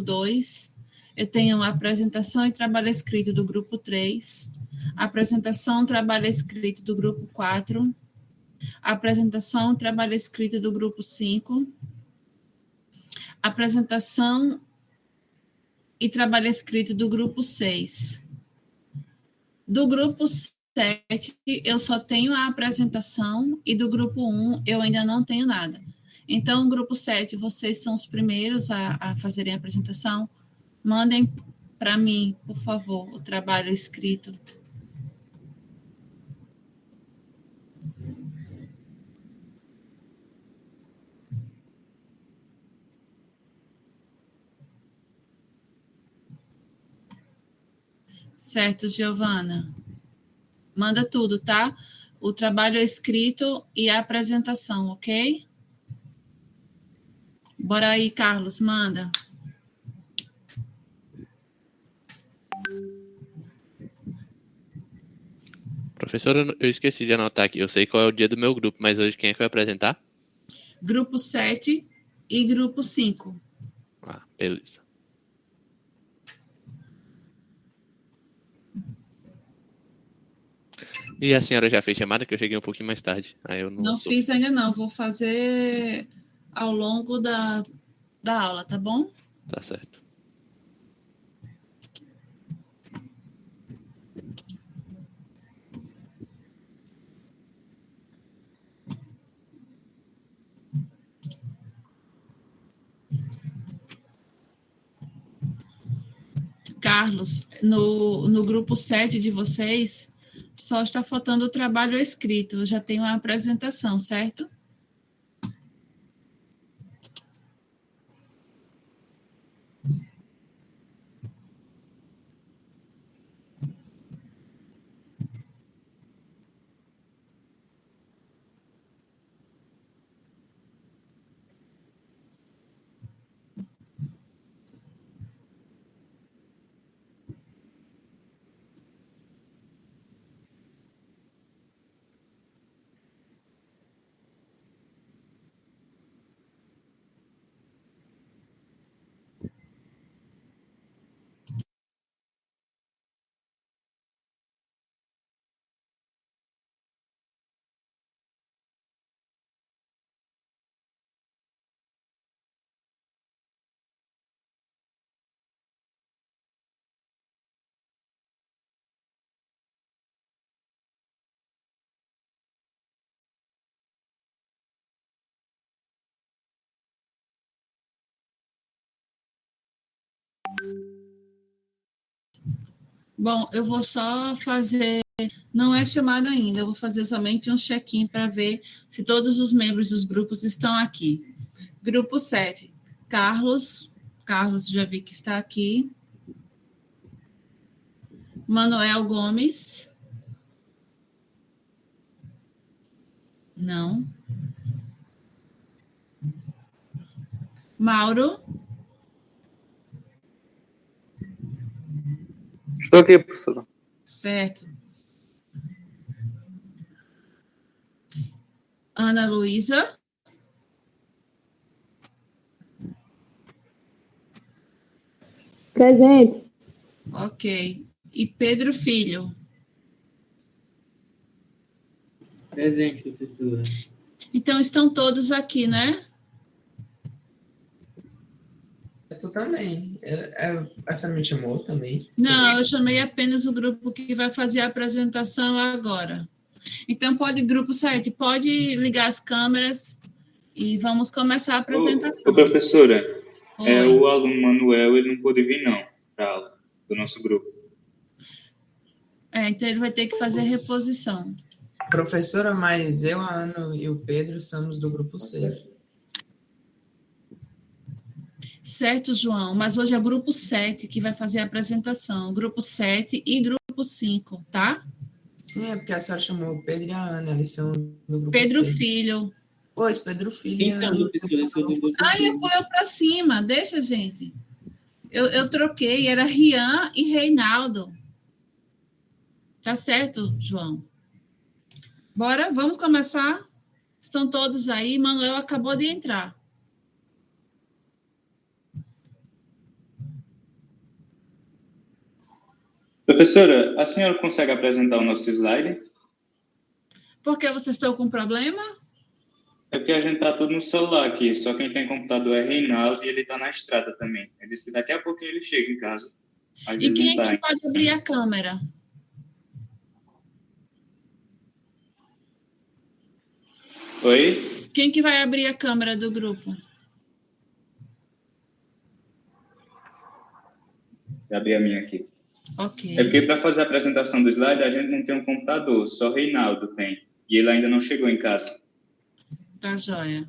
2, eu tenho apresentação e trabalho escrito do grupo 3, apresentação, trabalho escrito do grupo 4, apresentação, trabalho escrito do grupo 5, apresentação e trabalho escrito do grupo 6. Do grupo 7, eu só tenho a apresentação, e do grupo 1, eu ainda não tenho nada. Então, grupo 7, vocês são os primeiros a fazerem a apresentação. Mandem para mim, por favor, o trabalho escrito. Certo, Giovana? Manda tudo, tá? O trabalho escrito e a apresentação, ok? Bora aí, Carlos, manda. Professora, eu esqueci de anotar aqui. Eu sei qual é o dia do meu grupo, mas hoje quem é que vai apresentar? Grupo 7 e grupo 5. Ah, beleza. E a senhora já fez chamada? Que eu cheguei um pouquinho mais tarde. Aí eu Não fiz ainda não, vou fazer ao longo da aula, tá bom? Tá certo. Carlos, no grupo 7 de vocês, só está faltando o trabalho escrito. Eu já tenho a apresentação, certo? Bom, eu vou só fazer, não é chamada ainda, eu vou fazer somente um check-in para ver se todos os membros dos grupos estão aqui. Grupo 7, Carlos já vi que está aqui. Manuel Gomes. Não. Mauro. Estou aqui, professora. Certo. Ana Luísa. Presente. Ok. E Pedro Filho. Presente, professora. Então, estão todos aqui, né? Tu também. Você me chamou também? Não, eu chamei apenas o grupo que vai fazer a apresentação agora. Então, grupo 7, pode ligar as câmeras e vamos começar a apresentação. Ô professora, Oi. o aluno Manuel, ele não pôde vir, não, para a aula do nosso grupo. Então ele vai ter que fazer reposição. Professora, mas eu, a Ana e o Pedro somos do grupo 6. Certo, João, mas hoje é o grupo 7 que vai fazer a apresentação. Grupo 7 e grupo 5, tá? Sim, é porque a senhora chamou o Pedro e a Ana, eles são do grupo Pedro 6. Filho. Pois, Pedro Filho e a Então, Ana. professora, eu sou do grupo Ai, eu pulei para cima, deixa, gente. Eu troquei, era Rian e Reinaldo. Tá certo, João? Bora, vamos começar? Estão todos aí? Manuel acabou de entrar. Professora, a senhora consegue apresentar o nosso slide? Por que vocês estão com problema? É porque a gente tá tudo no celular aqui, só quem tem computador é Reinaldo e ele tá na estrada também. Ele disse que daqui a pouquinho ele chega em casa. Às E vezes quem não é tá. que pode abrir a câmera? Oi? Quem que vai abrir a câmera do grupo? Vou abrir a minha aqui. Ok. É porque para fazer a apresentação do slide a gente não tem um computador, só Reinaldo tem. E ele ainda não chegou em casa. Tá joia.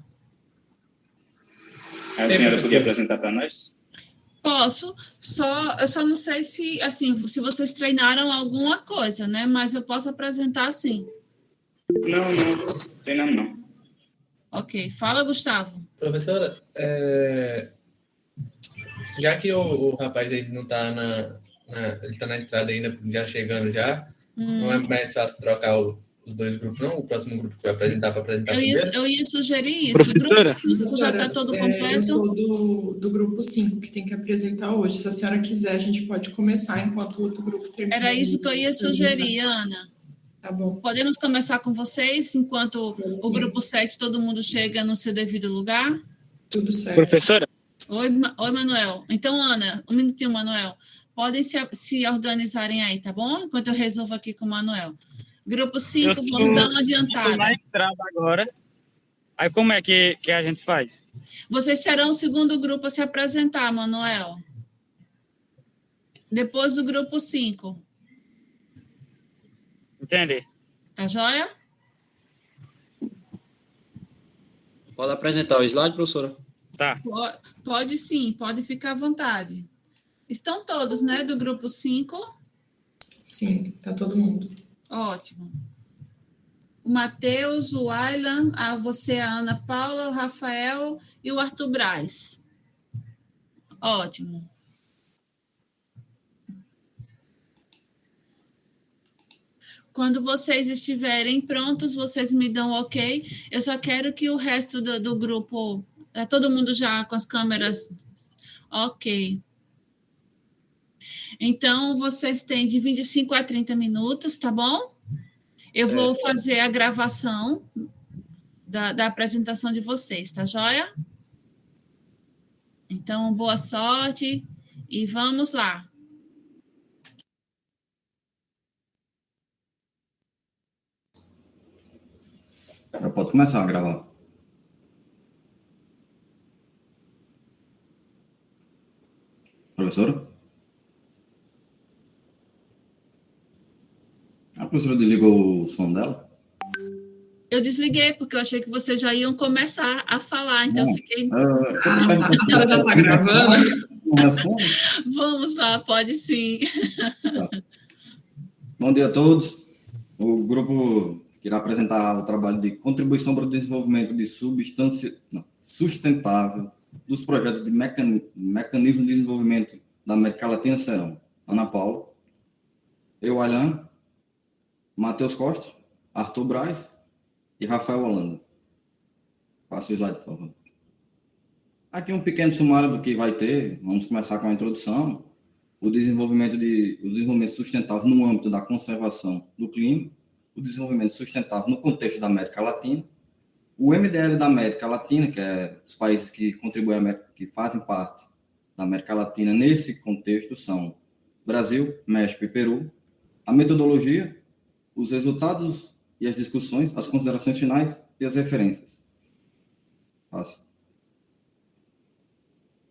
A senhora podia apresentar para nós? Posso, eu só não sei se, assim, se vocês treinaram alguma coisa, né? Mas eu posso apresentar sim. Não, treinamos não. Ok, fala, Gustavo. Professora, já que o rapaz ele não está ele está na estrada ainda, já chegando já, não é mais fácil trocar os dois grupos, não? O próximo grupo que vai apresentar para apresentar primeiro? Eu ia sugerir isso. Professora? O grupo 5 já está todo completo. Eu sou do grupo 5, que tem que apresentar hoje. Se a senhora quiser, a gente pode começar enquanto o outro grupo termina. Era isso que eu ia sugerir, Ana. Tá bom. Podemos começar com vocês, enquanto o grupo 7, todo mundo chega no seu devido lugar? Tudo certo. Professora? Oi, Manuel. Então, Ana, um minutinho, Manuel. Podem se organizarem aí, tá bom? Enquanto eu resolvo aqui com o Manuel. Grupo 5, vamos dar uma adiantada. Estou na estrada agora. Aí como é que a gente faz? Vocês serão o segundo grupo a se apresentar, Manuel. Depois do grupo 5. Entende? Tá joia? Pode apresentar o slide, professora? Tá. Pode sim, pode ficar à vontade. Estão todos, né, do grupo 5? Sim, tá todo mundo. Ótimo. O Matheus, o Aylan, você, a Ana Paula, o Rafael e o Arthur Braz. Ótimo. Quando vocês estiverem prontos, vocês me dão ok. Eu só quero que o resto do grupo... todo mundo já com as câmeras... Ok. Então, vocês têm de 25 a 30 minutos, tá bom? Eu vou fazer a gravação da apresentação de vocês, tá joia? Então, boa sorte e vamos lá. Já pode começar a gravar. Professora? A professora desligou o som dela? Eu desliguei, porque eu achei que vocês já iam começar a falar, então eu fiquei... A senhora já está gravando? Não responde? Vamos lá, pode sim. Tá. Bom dia a todos. O grupo irá apresentar o trabalho de contribuição para o desenvolvimento de substância sustentável dos projetos de mecanismo de desenvolvimento da América Latina serão Ana Paula, eu, Alan, Matheus Costa, Arthur Braz e Rafael Holanda. Passa o slide, por favor. Aqui um pequeno sumário do que vai ter. Vamos começar com a introdução. O desenvolvimento sustentável no âmbito da conservação do clima, o desenvolvimento sustentável no contexto da América Latina, o MDL da América Latina, que é os países que contribuem, que fazem parte da América Latina nesse contexto são Brasil, México e Peru, a metodologia, os resultados e as discussões, as considerações finais e as referências. Passa.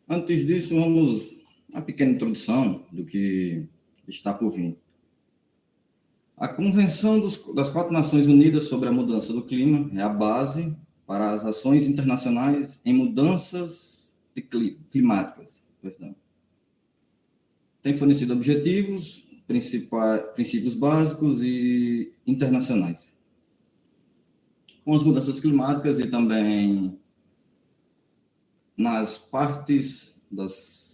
Antes disso, vamos uma pequena introdução do que está por vir. A Convenção das 4 Nações Unidas sobre a Mudança do Clima é a base para as ações internacionais em mudanças climáticas. Perdão. Tem fornecido objetivos, princípios básicos e internacionais. Com as mudanças climáticas e também nas partes das...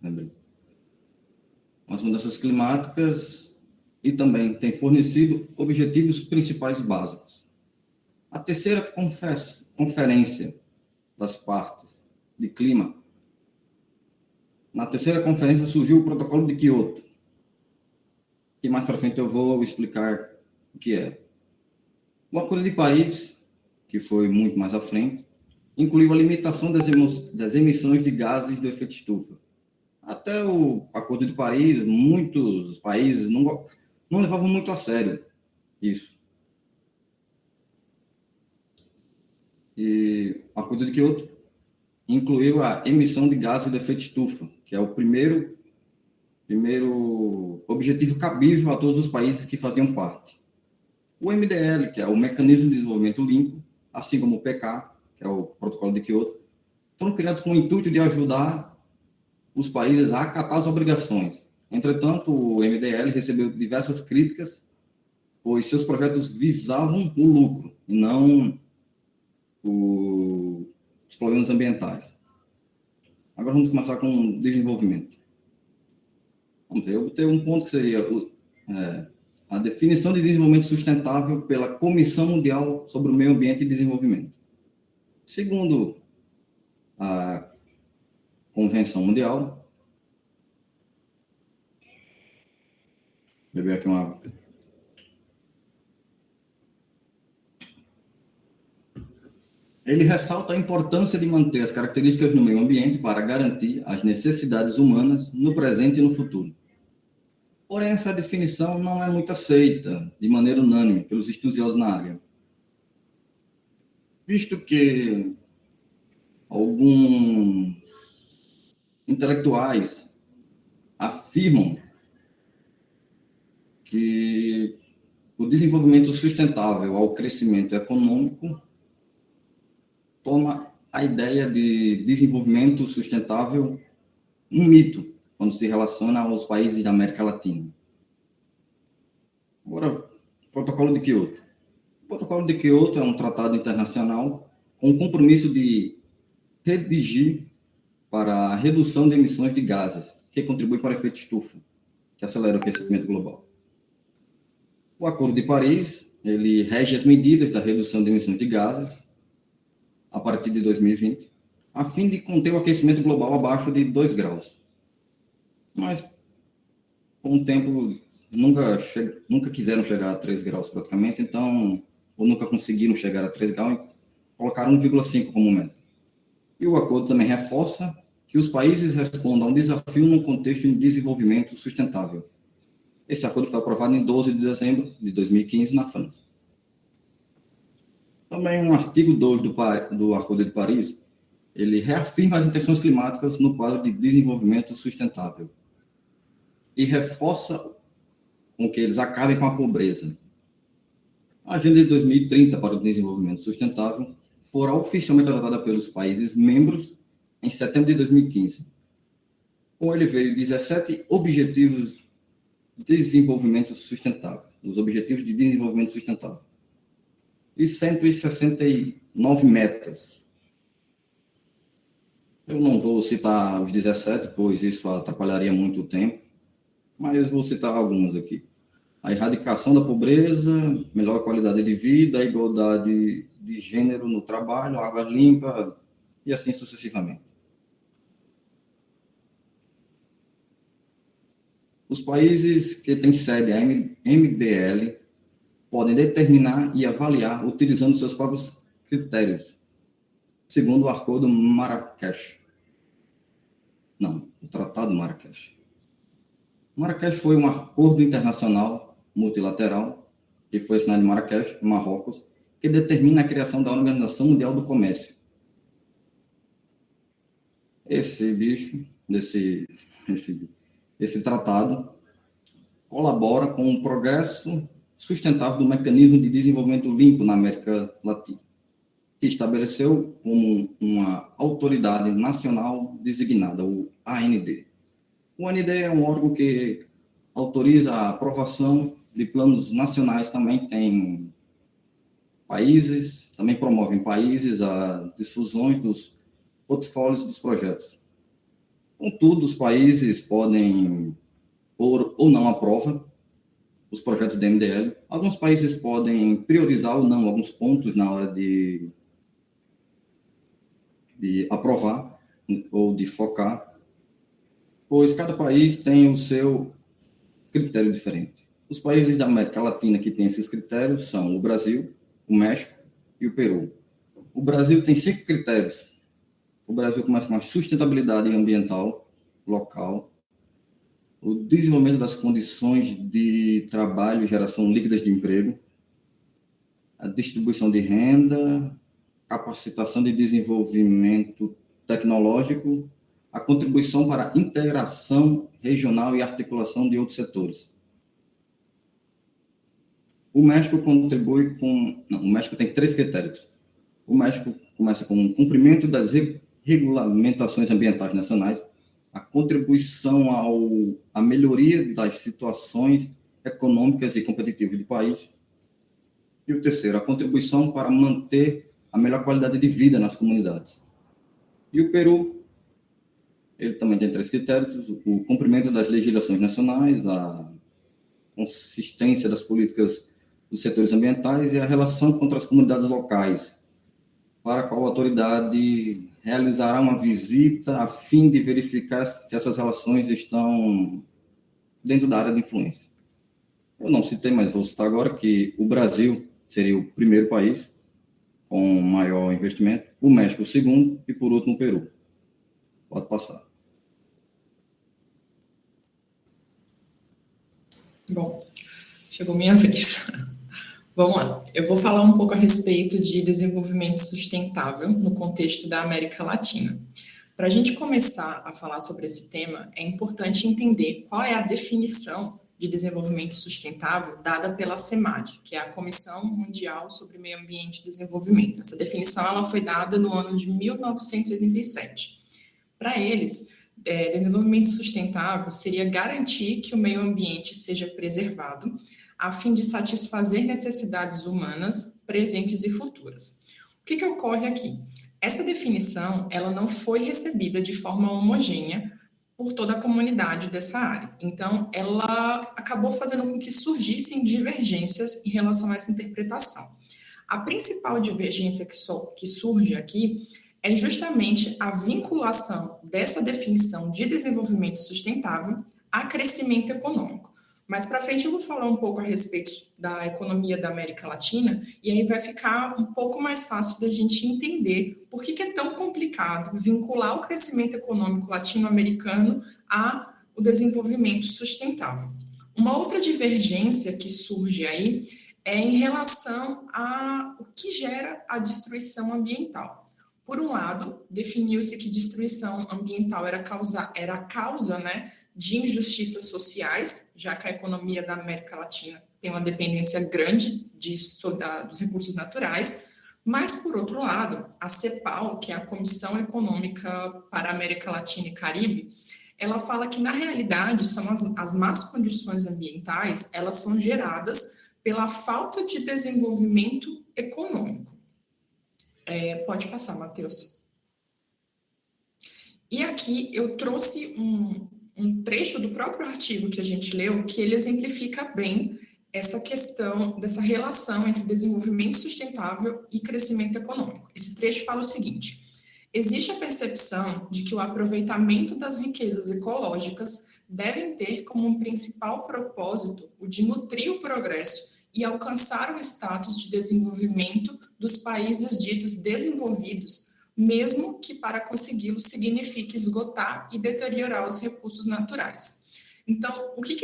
Lembrei. As mudanças climáticas e também tem fornecido objetivos principais básicos. A terceira conferência das partes de clima Na terceira conferência surgiu o Protocolo de Quioto, e mais para frente eu vou explicar o que é. O Acordo de Paris, que foi muito mais à frente, incluiu a limitação das emissões de gases do efeito estufa. Até o Acordo de Paris, muitos países não levavam muito a sério isso. E o Acordo de Quioto incluiu a emissão de gases de efeito estufa, que é o primeiro objetivo cabível a todos os países que faziam parte. O MDL, que é o Mecanismo de Desenvolvimento Limpo, assim como o PK, que é o Protocolo de Quioto, foram criados com o intuito de ajudar os países a acatar as obrigações. Entretanto, o MDL recebeu diversas críticas, pois seus projetos visavam o lucro, e não os problemas ambientais. Agora vamos começar com o desenvolvimento. Vamos ver, eu botei um ponto que seria a definição de desenvolvimento sustentável pela Comissão Mundial sobre o Meio Ambiente e Desenvolvimento. Segundo a Convenção Mundial, vou beber aqui uma água. Ele ressalta a importância de manter as características no meio ambiente para garantir as necessidades humanas no presente e no futuro. Porém, essa definição não é muito aceita de maneira unânime pelos estudiosos na área, visto que alguns intelectuais afirmam que o desenvolvimento sustentável ao crescimento econômico toma a ideia de desenvolvimento sustentável um mito quando se relaciona aos países da América Latina. Agora, Protocolo de Quioto. O Protocolo de Quioto é um tratado internacional com o compromisso de redigir para a redução de emissões de gases, que contribui para o efeito estufa, que acelera o aquecimento global. O Acordo de Paris, ele rege as medidas da redução de emissões de gases a partir de 2020, a fim de conter o aquecimento global abaixo de 2 graus. Mas, com o tempo, nunca quiseram chegar a 3 graus praticamente, então, ou nunca conseguiram chegar a 3 graus, colocaram 1,5 como meta. E o acordo também reforça que os países respondam a um desafio no contexto de desenvolvimento sustentável. Esse acordo foi aprovado em 12 de dezembro de 2015 na França. Também um artigo 2 do Acordo de Paris, ele reafirma as intenções climáticas no quadro de desenvolvimento sustentável e reforça com que eles acabem com a pobreza. A Agenda de 2030 para o Desenvolvimento Sustentável fora oficialmente adotada pelos países membros em setembro de 2015. Com ele veio 17 Objetivos de Desenvolvimento Sustentável, os Objetivos de Desenvolvimento Sustentável, e 169 metas. Eu não vou citar os 17, pois isso atrapalharia muito o tempo, mas vou citar algumas aqui. A erradicação da pobreza, melhor qualidade de vida, igualdade de gênero no trabalho, água limpa e assim sucessivamente. Os países que têm sede a MDL podem determinar e avaliar utilizando seus próprios critérios, segundo o Acordo Marrakech. Não, o Tratado Marrakech. Marrakech foi um acordo internacional multilateral que foi assinado em Marrakech, Marrocos, que determina a criação da Organização Mundial do Comércio. Esse tratado colabora com o progresso sustentável do Mecanismo de Desenvolvimento Limpo na América Latina, que estabeleceu como uma autoridade nacional designada, o AND. O AND é um órgão que autoriza a aprovação de planos nacionais, também tem países, também promovem países a difusões dos portfólios dos projetos. Contudo, os países podem pôr ou não à prova os projetos da MDL. Alguns países podem priorizar ou não alguns pontos na hora de aprovar ou de focar. pois cada país tem o seu critério diferente. Os países da América Latina que têm esses critérios são o Brasil, o México e o Peru. O Brasil tem 5 critérios. O Brasil começa com a sustentabilidade ambiental local, o desenvolvimento das condições de trabalho e geração líquidas de emprego, a distribuição de renda, capacitação de desenvolvimento tecnológico, a contribuição para a integração regional e articulação de outros setores. O México contribui com... Não, o México tem 3 critérios. O México começa com o cumprimento das regulamentações ambientais nacionais, a contribuição à melhoria das situações econômicas e competitivas do país, e o terceiro, a contribuição para manter a melhor qualidade de vida nas comunidades. E o Peru, ele também tem 3 critérios: o cumprimento das legislações nacionais, a consistência das políticas dos setores ambientais e a relação contra as comunidades locais, para a qual a autoridade realizará uma visita a fim de verificar se essas relações estão dentro da área de influência. Eu não citei, mas vou citar agora que o Brasil seria o primeiro país com maior investimento, o México o segundo e, por último, o Peru. Pode passar. Bom, chegou minha vez. Vamos lá. Eu vou falar um pouco a respeito de desenvolvimento sustentável no contexto da América Latina. Para a gente começar a falar sobre esse tema, é importante entender qual é a definição de desenvolvimento sustentável dada pela CEMAD, que é a Comissão Mundial sobre Meio Ambiente e Desenvolvimento. Essa definição ela foi dada no ano de 1987. Para eles, desenvolvimento sustentável seria garantir que o meio ambiente seja preservado a fim de satisfazer necessidades humanas presentes e futuras. O que ocorre aqui? Essa definição ela não foi recebida de forma homogênea por toda a comunidade dessa área. Então, ela acabou fazendo com que surgissem divergências em relação a essa interpretação. A principal divergência que surge aqui é justamente a vinculação dessa definição de desenvolvimento sustentável a crescimento econômico. Mais para frente eu vou falar um pouco a respeito da economia da América Latina e aí vai ficar um pouco mais fácil da gente entender por que é tão complicado vincular o crescimento econômico latino-americano ao desenvolvimento sustentável. Uma outra divergência que surge aí é em relação ao que gera a destruição ambiental. Por um lado, definiu-se que destruição ambiental era a causa, de injustiças sociais, já que a economia da América Latina tem uma dependência grande dos recursos naturais, mas, por outro lado, a CEPAL, que é a Comissão Econômica para a América Latina e Caribe, ela fala que, na realidade, são as más condições ambientais, elas são geradas pela falta de desenvolvimento econômico. Pode passar, Matheus. E aqui eu trouxe um trecho do próprio artigo que a gente leu, que ele exemplifica bem essa questão dessa relação entre desenvolvimento sustentável e crescimento econômico. Esse trecho fala o seguinte: existe a percepção de que o aproveitamento das riquezas ecológicas devem ter como um principal propósito o de nutrir o progresso e alcançar o status de desenvolvimento dos países ditos desenvolvidos, mesmo que para consegui-lo signifique esgotar e deteriorar os recursos naturais. Então, o que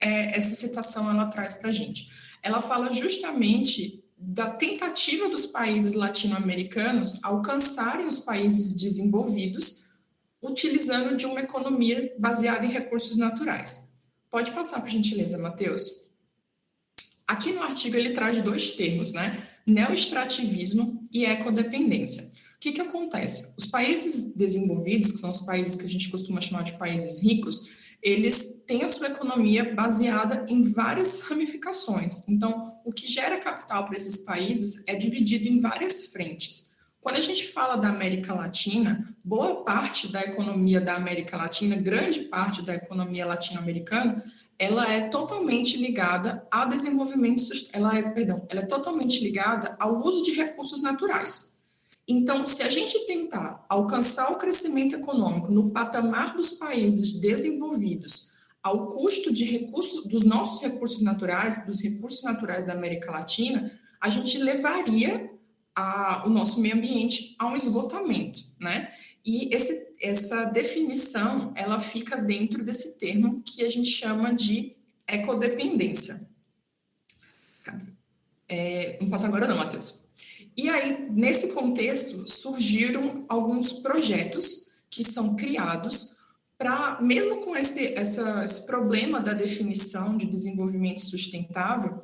essa citação ela traz para a gente? Ela fala justamente da tentativa dos países latino-americanos alcançarem os países desenvolvidos utilizando de uma economia baseada em recursos naturais. Pode passar, por gentileza, Matheus. Aqui no artigo ele traz 2 termos, neoextrativismo e ecodependência. O que acontece? Os países desenvolvidos, que são os países que a gente costuma chamar de países ricos, eles têm a sua economia baseada em várias ramificações. Então, o que gera capital para esses países é dividido em várias frentes. Quando a gente fala da América Latina, boa parte da economia da América Latina, grande parte da economia latino-americana, ela é totalmente ligada ao desenvolvimento, ela é totalmente ligada ao uso de recursos naturais. Então, se a gente tentar alcançar o crescimento econômico no patamar dos países desenvolvidos, ao custo de recursos, dos nossos recursos naturais, dos recursos naturais da América Latina, a gente levaria o nosso meio ambiente a um esgotamento, né? E essa definição, ela fica dentro desse termo que a gente chama de ecodependência. Não passa agora não, Matheus. E aí, nesse contexto, surgiram alguns projetos que são criados para, mesmo com esse problema da definição de desenvolvimento sustentável,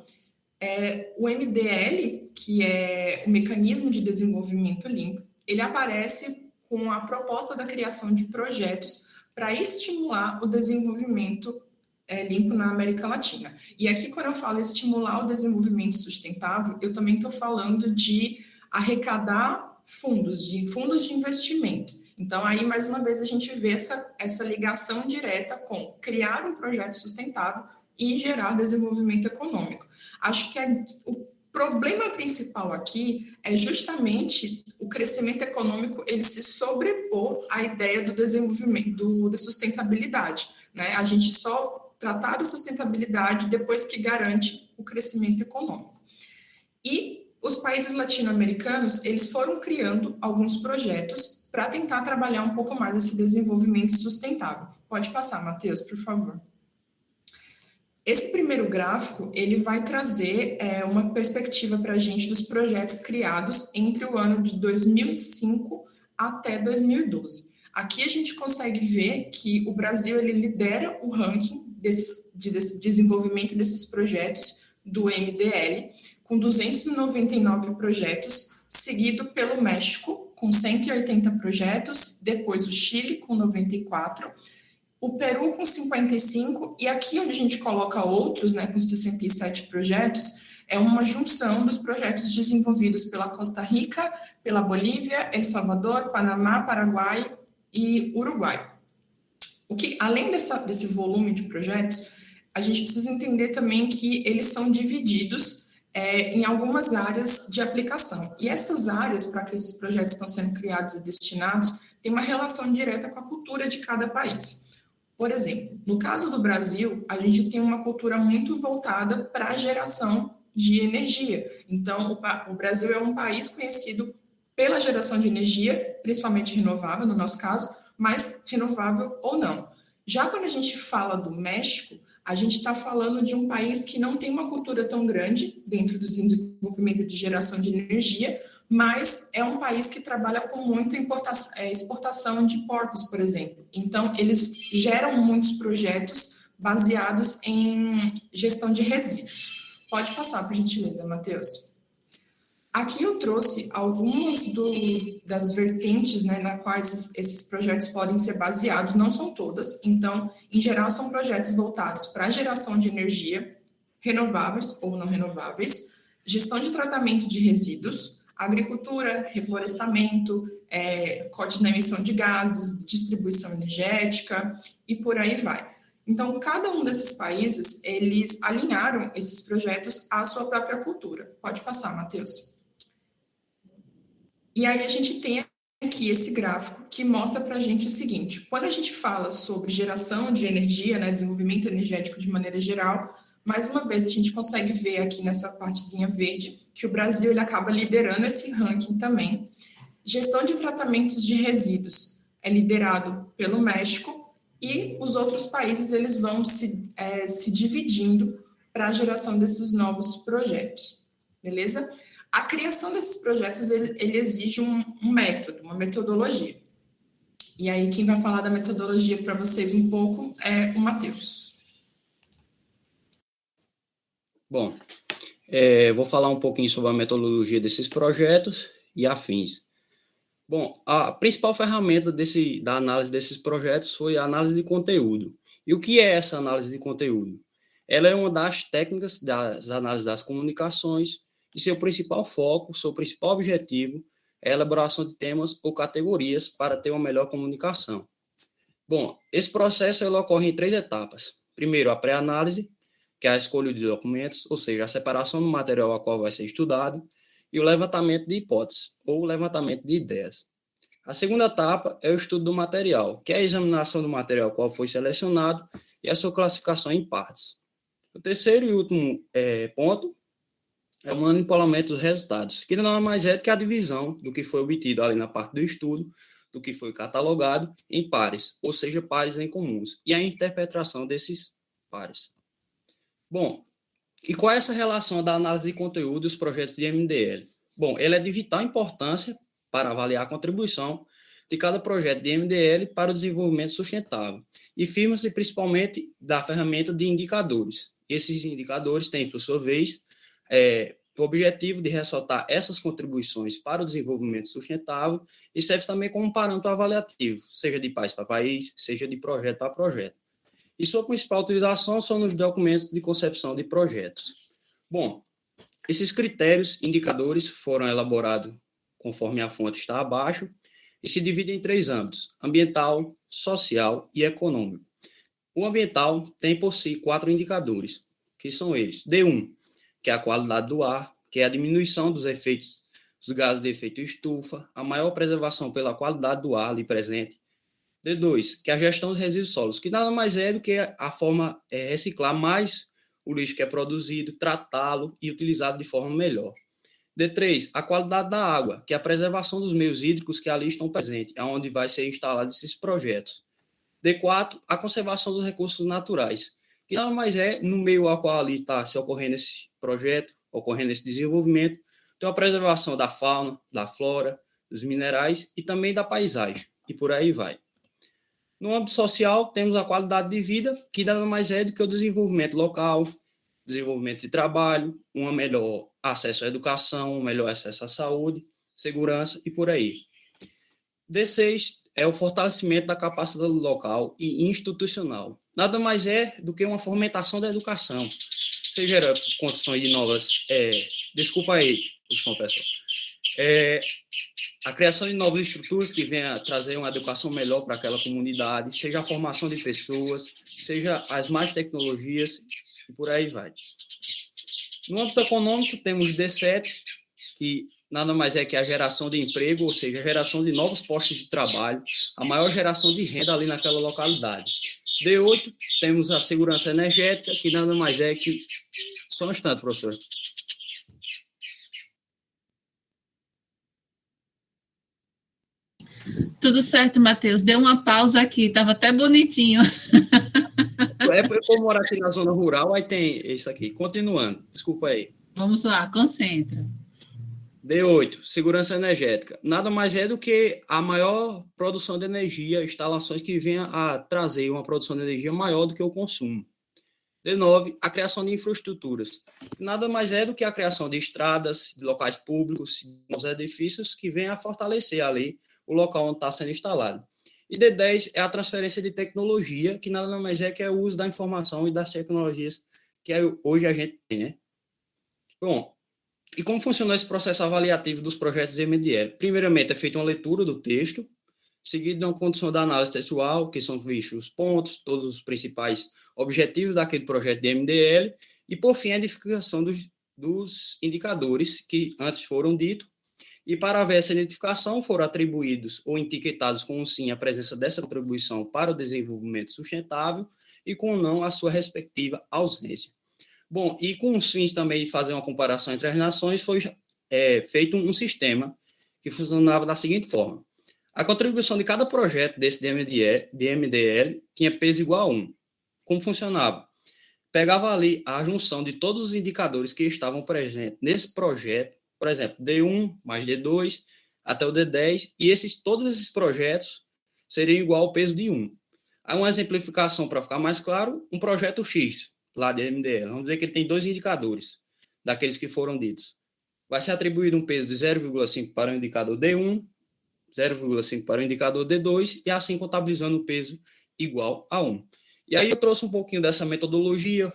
o MDL, que é o Mecanismo de Desenvolvimento Limpo, ele aparece com a proposta da criação de projetos para estimular o desenvolvimento limpo na América Latina. E aqui, quando eu falo estimular o desenvolvimento sustentável, eu também estou falando de arrecadar fundos de investimento. Então, aí, mais uma vez, a gente vê essa ligação direta com criar um projeto sustentável e gerar desenvolvimento econômico. Acho que o problema principal aqui é justamente o crescimento econômico, ele se sobrepor à ideia do desenvolvimento, da sustentabilidade, né? A gente só tratar da sustentabilidade depois que garante o crescimento econômico. E os países latino-americanos, eles foram criando alguns projetos para tentar trabalhar um pouco mais esse desenvolvimento sustentável. Pode passar, Matheus, por favor. Esse primeiro gráfico, ele vai trazer uma perspectiva para a gente dos projetos criados entre o ano de 2005 até 2012. Aqui a gente consegue ver que o Brasil ele lidera o ranking de desenvolvimento desses projetos do MDL, com 299 projetos, seguido pelo México, com 180 projetos, depois o Chile, com 94, o Peru, com 55, e aqui onde a gente coloca outros, né, com 67 projetos, é uma junção dos projetos desenvolvidos pela Costa Rica, pela Bolívia, El Salvador, Panamá, Paraguai e Uruguai. Além desse volume de projetos, a gente precisa entender também que eles são divididos em algumas áreas de aplicação. E essas áreas, para que esses projetos estão sendo criados e destinados, tem uma relação direta com a cultura de cada país. Por exemplo, no caso do Brasil, a gente tem uma cultura muito voltada para a geração de energia. Então, o Brasil é um país conhecido pela geração de energia, principalmente renovável, no nosso caso, mas renovável ou não. Já quando a gente fala do México, a gente está falando de um país que não tem uma cultura tão grande dentro do desenvolvimento de geração de energia, mas é um país que trabalha com muita exportação de porcos, por exemplo. Então, eles geram muitos projetos baseados em gestão de resíduos. Pode passar, por gentileza, Matheus. Aqui eu trouxe algumas das vertentes, né, na quais esses projetos podem ser baseados, não são todas, então, em geral, são projetos voltados para a geração de energia, renováveis ou não renováveis, gestão de tratamento de resíduos, agricultura, reflorestamento, corte na emissão de gases, distribuição energética e por aí vai. Então, cada um desses países, eles alinharam esses projetos à sua própria cultura. Pode passar, Matheus. E aí a gente tem aqui esse gráfico que mostra para a gente o seguinte: quando a gente fala sobre geração de energia, né, desenvolvimento energético de maneira geral, mais uma vez a gente consegue ver aqui nessa partezinha verde que o Brasil ele acaba liderando esse ranking também. Gestão de tratamentos de resíduos é liderado pelo México e os outros países eles vão se dividindo para a geração desses novos projetos, beleza? A criação desses projetos, ele exige um método, uma metodologia. E aí, quem vai falar da metodologia para vocês um pouco é o Matheus. Bom, vou falar um pouquinho sobre a metodologia desses projetos e afins. Bom, a principal ferramenta da análise desses projetos foi a análise de conteúdo. E o que é essa análise de conteúdo? Ela é uma das técnicas das análises das comunicações, e seu principal foco, seu principal objetivo é a elaboração de temas ou categorias para ter uma melhor comunicação. Bom, esse processo ele ocorre em 3 etapas. Primeiro, a pré-análise, que é a escolha de documentos, ou seja, a separação do material a qual vai ser estudado. e o levantamento de hipóteses, ou levantamento de ideias. A segunda etapa é o estudo do material, que é a examinação do material qual foi selecionado e a sua classificação em partes. O terceiro e último ponto é o manipulamento dos resultados, que nada mais é do que a divisão do que foi obtido ali na parte do estudo, do que foi catalogado em pares, ou seja, pares em comuns, e a interpretação desses pares. Bom, e qual é essa relação da análise de conteúdo dos projetos de MDL? Bom, ele é de vital importância para avaliar a contribuição de cada projeto de MDL para o desenvolvimento sustentável, e firma-se principalmente da ferramenta de indicadores. Esses indicadores têm, por sua vez, o objetivo de ressaltar essas contribuições para o desenvolvimento sustentável e serve também como parâmetro avaliativo, seja de país para país, seja de projeto para projeto. E sua principal utilização são nos documentos de concepção de projetos. Bom, esses critérios, indicadores, foram elaborados conforme a fonte está abaixo e se dividem em 3 âmbitos: ambiental, social e econômico. O ambiental tem por si 4 indicadores, que são eles: D1, que é a qualidade do ar, que é a diminuição dos efeitos dos gases de efeito estufa, a maior preservação pela qualidade do ar ali presente. D2, que é a gestão dos resíduos sólidos, que nada mais é do que a forma reciclar mais o lixo que é produzido, tratá-lo e utilizá-lo de forma melhor. D3, a qualidade da água, que é a preservação dos meios hídricos que ali estão presentes, aonde vai ser instalado esses projetos. D4, a conservação dos recursos naturais, que nada mais é no meio ao qual ali está se ocorrendo esse projeto, ocorrendo esse desenvolvimento, então a preservação da fauna, da flora, dos minerais e também da paisagem, e por aí vai. No âmbito social, temos a qualidade de vida, que nada mais é do que o desenvolvimento local, desenvolvimento de trabalho, um melhor acesso à educação, um melhor acesso à saúde, segurança e por aí. D6 é o fortalecimento da capacidade local e institucional. Nada mais é do que uma fomentação da educação. Você gera condições de novas... desculpa aí, o som, pessoal. A criação de novas estruturas que venham a trazer uma educação melhor para aquela comunidade, seja a formação de pessoas, seja as mais tecnologias, e por aí vai. No âmbito econômico, temos D7, que nada mais é que a geração de emprego, ou seja, a geração de novos postos de trabalho, a maior geração de renda ali naquela localidade. D8, temos a segurança energética, que nada mais é que... Só um instante, professor. Tudo certo, Matheus. Deu uma pausa aqui, estava até bonitinho. Eu moro aqui na zona rural, aí tem isso aqui. Continuando, desculpa aí. Vamos lá, concentra. D8, segurança energética. Nada mais é do que a maior produção de energia, instalações que venham a trazer uma produção de energia maior do que o consumo. D9, a criação de infraestruturas. Nada mais é do que a criação de estradas, de locais públicos, de edifícios que venham a fortalecer ali o local onde está sendo instalado. E D10 é a transferência de tecnologia, que nada mais é que é o uso da informação e das tecnologias que hoje a gente tem, né? Bom, e como funciona esse processo avaliativo dos projetos de MDL? Primeiramente, é feita uma leitura do texto, seguido de uma condição da análise textual, que são vistos os pontos, todos os principais objetivos daquele projeto de MDL, e, por fim, a identificação dos indicadores que antes foram ditos, e para haver essa identificação foram atribuídos ou etiquetados com um sim a presença dessa contribuição para o desenvolvimento sustentável e com não a sua respectiva ausência. Bom, e com os fins também de fazer uma comparação entre as nações, foi feito um sistema que funcionava da seguinte forma. A contribuição de cada projeto desse DMDL tinha peso igual a 1. Como funcionava? Pegava ali a junção de todos os indicadores que estavam presentes nesse projeto, por exemplo, D1 mais D2 até o D10, e todos esses projetos seriam igual ao peso de 1. Aí uma exemplificação para ficar mais claro, um projeto X, lá de MDL, vamos dizer que ele tem 2 indicadores, daqueles que foram ditos. Vai ser atribuído um peso de 0,5 para o indicador D1, 0,5 para o indicador D2, e assim contabilizando o peso igual a 1. E aí eu trouxe um pouquinho dessa metodologia,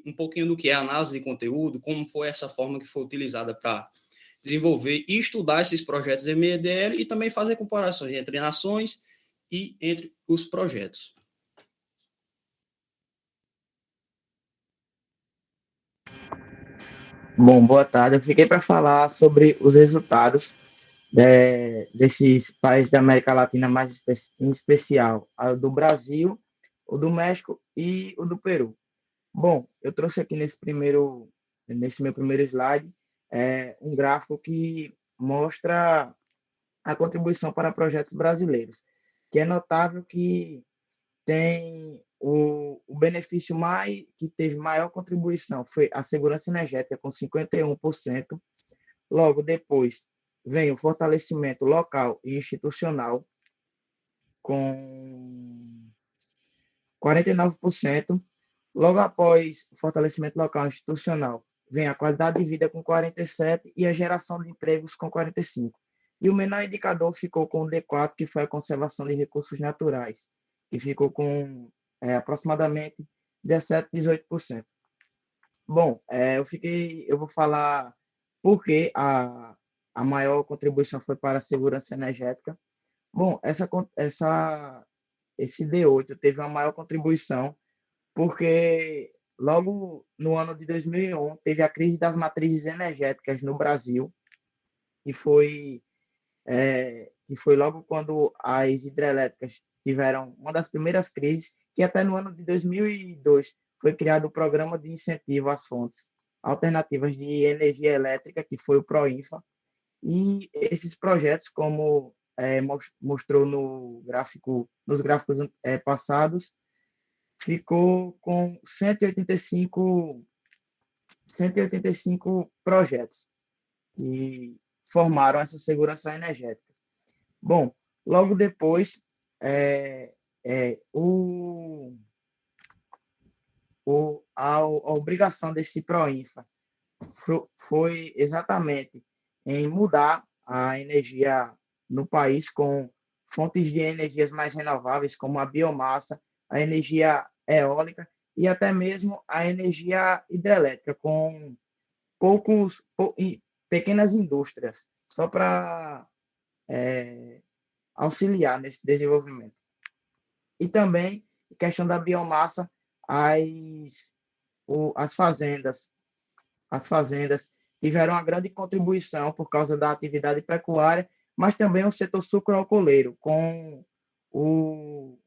um pouquinho do que é análise de conteúdo, como foi essa forma que foi utilizada para desenvolver e estudar esses projetos de MDL e também fazer comparações entre nações e entre os projetos. Bom, boa tarde. Eu fiquei para falar sobre os resultados desses países da América Latina, em especial do Brasil, o do México e o do Peru. Bom, eu trouxe aqui nesse meu primeiro slide, um gráfico que mostra a contribuição para projetos brasileiros, que é notável que tem o benefício que teve maior contribuição foi a segurança energética, com 51%. Logo depois vem o fortalecimento local e institucional, com 49%. Logo após o fortalecimento local e institucional, vem a qualidade de vida, com 47%, e a geração de empregos, com 45%. E o menor indicador ficou com o D4, que foi a conservação de recursos naturais, que ficou com aproximadamente 17%, 18%. Bom, eu vou falar por que a maior contribuição foi para a segurança energética. Bom, esse D8 teve uma maior contribuição porque logo no ano de 2001 teve a crise das matrizes energéticas no Brasil, e foi logo quando as hidrelétricas tiveram uma das primeiras crises, que até no ano de 2002 foi criado o Programa de Incentivo às Fontes Alternativas de Energia Elétrica, que foi o PROINFA, e esses projetos, como mostrou nos gráficos passados, ficou com 185 projetos que formaram essa segurança energética. Bom, logo depois, a obrigação desse PROINFA foi exatamente em mudar a energia no país com fontes de energias mais renováveis, como a biomassa, a energia eólica e até mesmo a energia hidrelétrica, com pequenas indústrias, só para auxiliar nesse desenvolvimento. E também, em questão da biomassa, as fazendas tiveram uma grande contribuição por causa da atividade pecuária, mas também o setor sucroalcooleiro, com o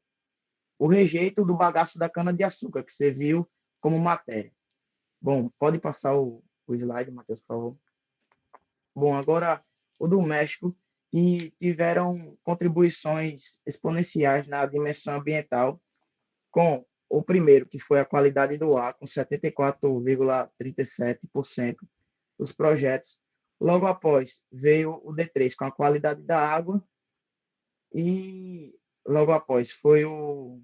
rejeito do bagaço da cana-de-açúcar, que serviu como matéria. Bom, pode passar o slide, Matheus, por favor. Bom, agora o do México, que tiveram contribuições exponenciais na dimensão ambiental, com o primeiro, que foi a qualidade do ar, com 74,37% dos projetos. Logo após, veio o D3, com a qualidade da água, e logo após foi o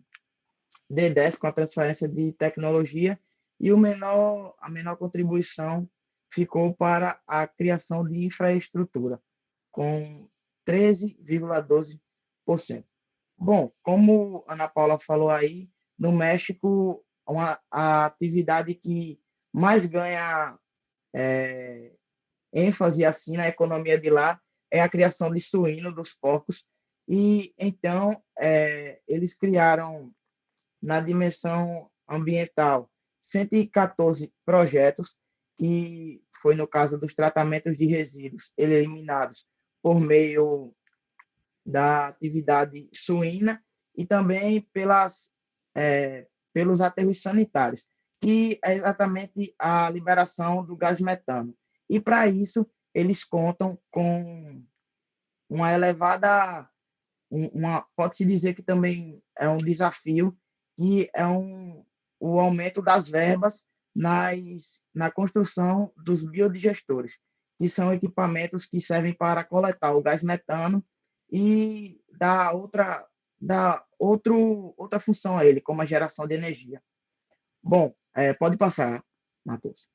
D10, com a transferência de tecnologia, e a menor contribuição ficou para a criação de infraestrutura, com 13,12%. Bom, como a Ana Paula falou aí, no México, a atividade que mais ganha ênfase assim na economia de lá é a criação de suíno, dos porcos, e então eles criaram, na dimensão ambiental, 114 projetos, que foi no caso dos tratamentos de resíduos eliminados por meio da atividade suína, e também pelos aterros sanitários, que é exatamente a liberação do gás metano. E, para isso, eles contam com uma elevada, pode-se dizer que também é um desafio, que é o aumento das verbas na construção dos biodigestores, que são equipamentos que servem para coletar o gás metano e dar outra função a ele, como a geração de energia. Bom, pode passar, Matheus.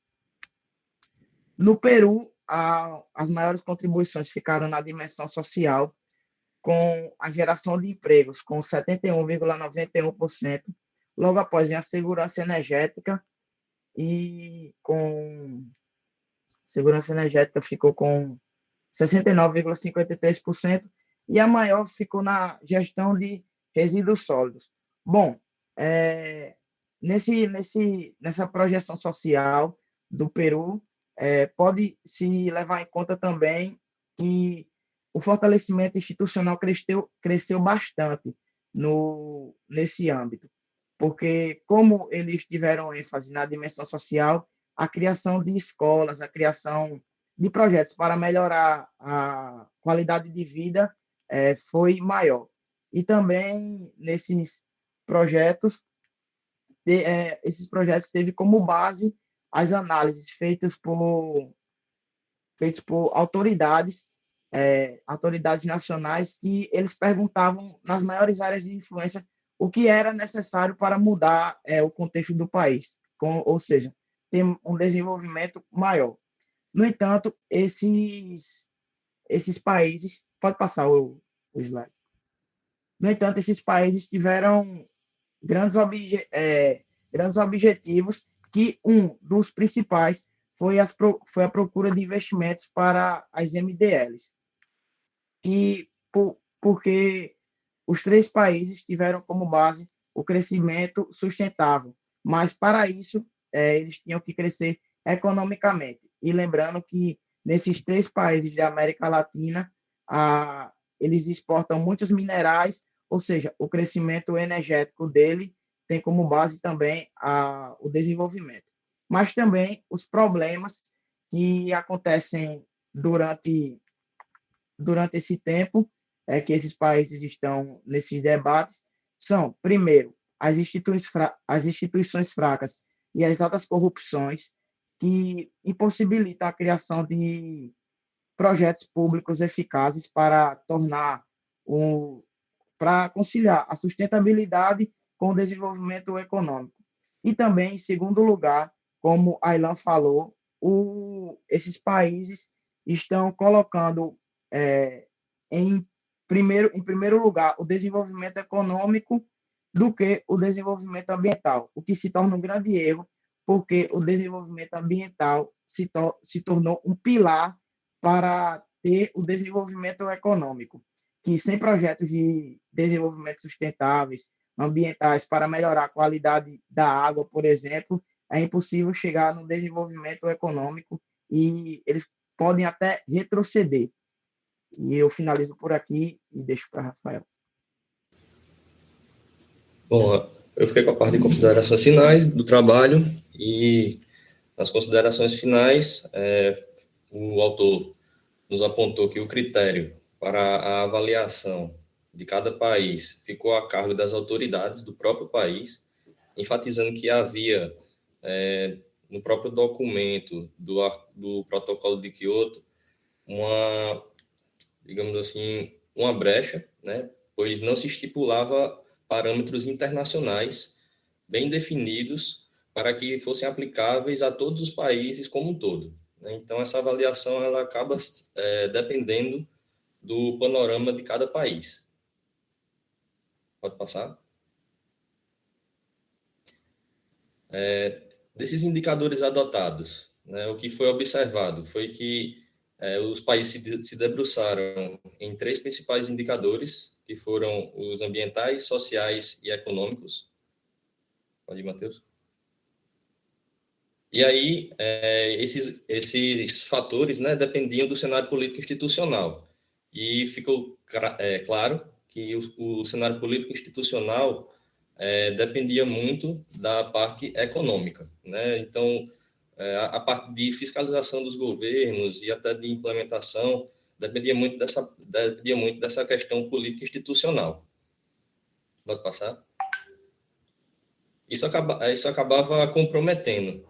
No Peru, as maiores contribuições ficaram na dimensão social, com a geração de empregos, com 71,91%. Logo após, vem a segurança energética, e com segurança energética ficou com 69,53%, e a maior ficou na gestão de resíduos sólidos. Bom, nessa projeção social do Peru, pode se levar em conta também que o fortalecimento institucional cresceu bastante nesse âmbito, porque como eles tiveram ênfase na dimensão social, a criação de escolas, a criação de projetos para melhorar a qualidade de vida foi maior. E também nesses projetos, esses projetos teve como base as análises feitas por autoridades, autoridades nacionais, que eles perguntavam nas maiores áreas de influência o que era necessário para mudar o contexto do país, ou seja, ter um desenvolvimento maior. No entanto, esses países, pode passar o slide. No entanto, esses países tiveram grandes objetivos, que um dos principais foi a procura de investimentos para as MDLs, porque os 3 países tiveram como base o crescimento sustentável, mas para isso eles tinham que crescer economicamente. E lembrando que nesses 3 países da América Latina, eles exportam muitos minerais, ou seja, o crescimento energético dele tem como base também o desenvolvimento. Mas também os problemas que acontecem durante esse tempo, que esses países estão nesses debates, são, primeiro, as instituições fracas e as altas corrupções, que impossibilitam a criação de projetos públicos eficazes para para conciliar a sustentabilidade com o desenvolvimento econômico. E também, em segundo lugar, como a Ilan falou, esses países estão colocando em primeiro lugar o desenvolvimento econômico do que o desenvolvimento ambiental, o que se torna um grande erro, porque o desenvolvimento ambiental se tornou um pilar para ter o desenvolvimento econômico, que sem projetos de desenvolvimento sustentáveis, ambientais, para melhorar a qualidade da água, por exemplo, é impossível chegar no desenvolvimento econômico e eles podem até retroceder. E eu finalizo por aqui e deixo para Rafael. Bom, eu fiquei com a parte de considerações finais do trabalho e nas considerações finais, o autor nos apontou que o critério para a avaliação de cada país ficou a cargo das autoridades do próprio país, enfatizando que havia, no próprio documento do Protocolo de Quioto, digamos assim, uma brecha, né, pois não se estipulava parâmetros internacionais bem definidos para que fossem aplicáveis a todos os países como um todo. Né? Então, essa avaliação ela acaba dependendo do panorama de cada país. Pode passar? Desses indicadores adotados, né, o que foi observado foi que os países se debruçaram em 3 principais indicadores, que foram os ambientais, sociais e econômicos. Pode ir, Matheus. E aí, esses fatores, né, dependiam do cenário político institucional. E ficou claro que o cenário político institucional dependia muito da parte econômica, né? Então, a parte de fiscalização dos governos e até de implementação dependia muito dessa questão política institucional. Pode passar? Isso acabava comprometendo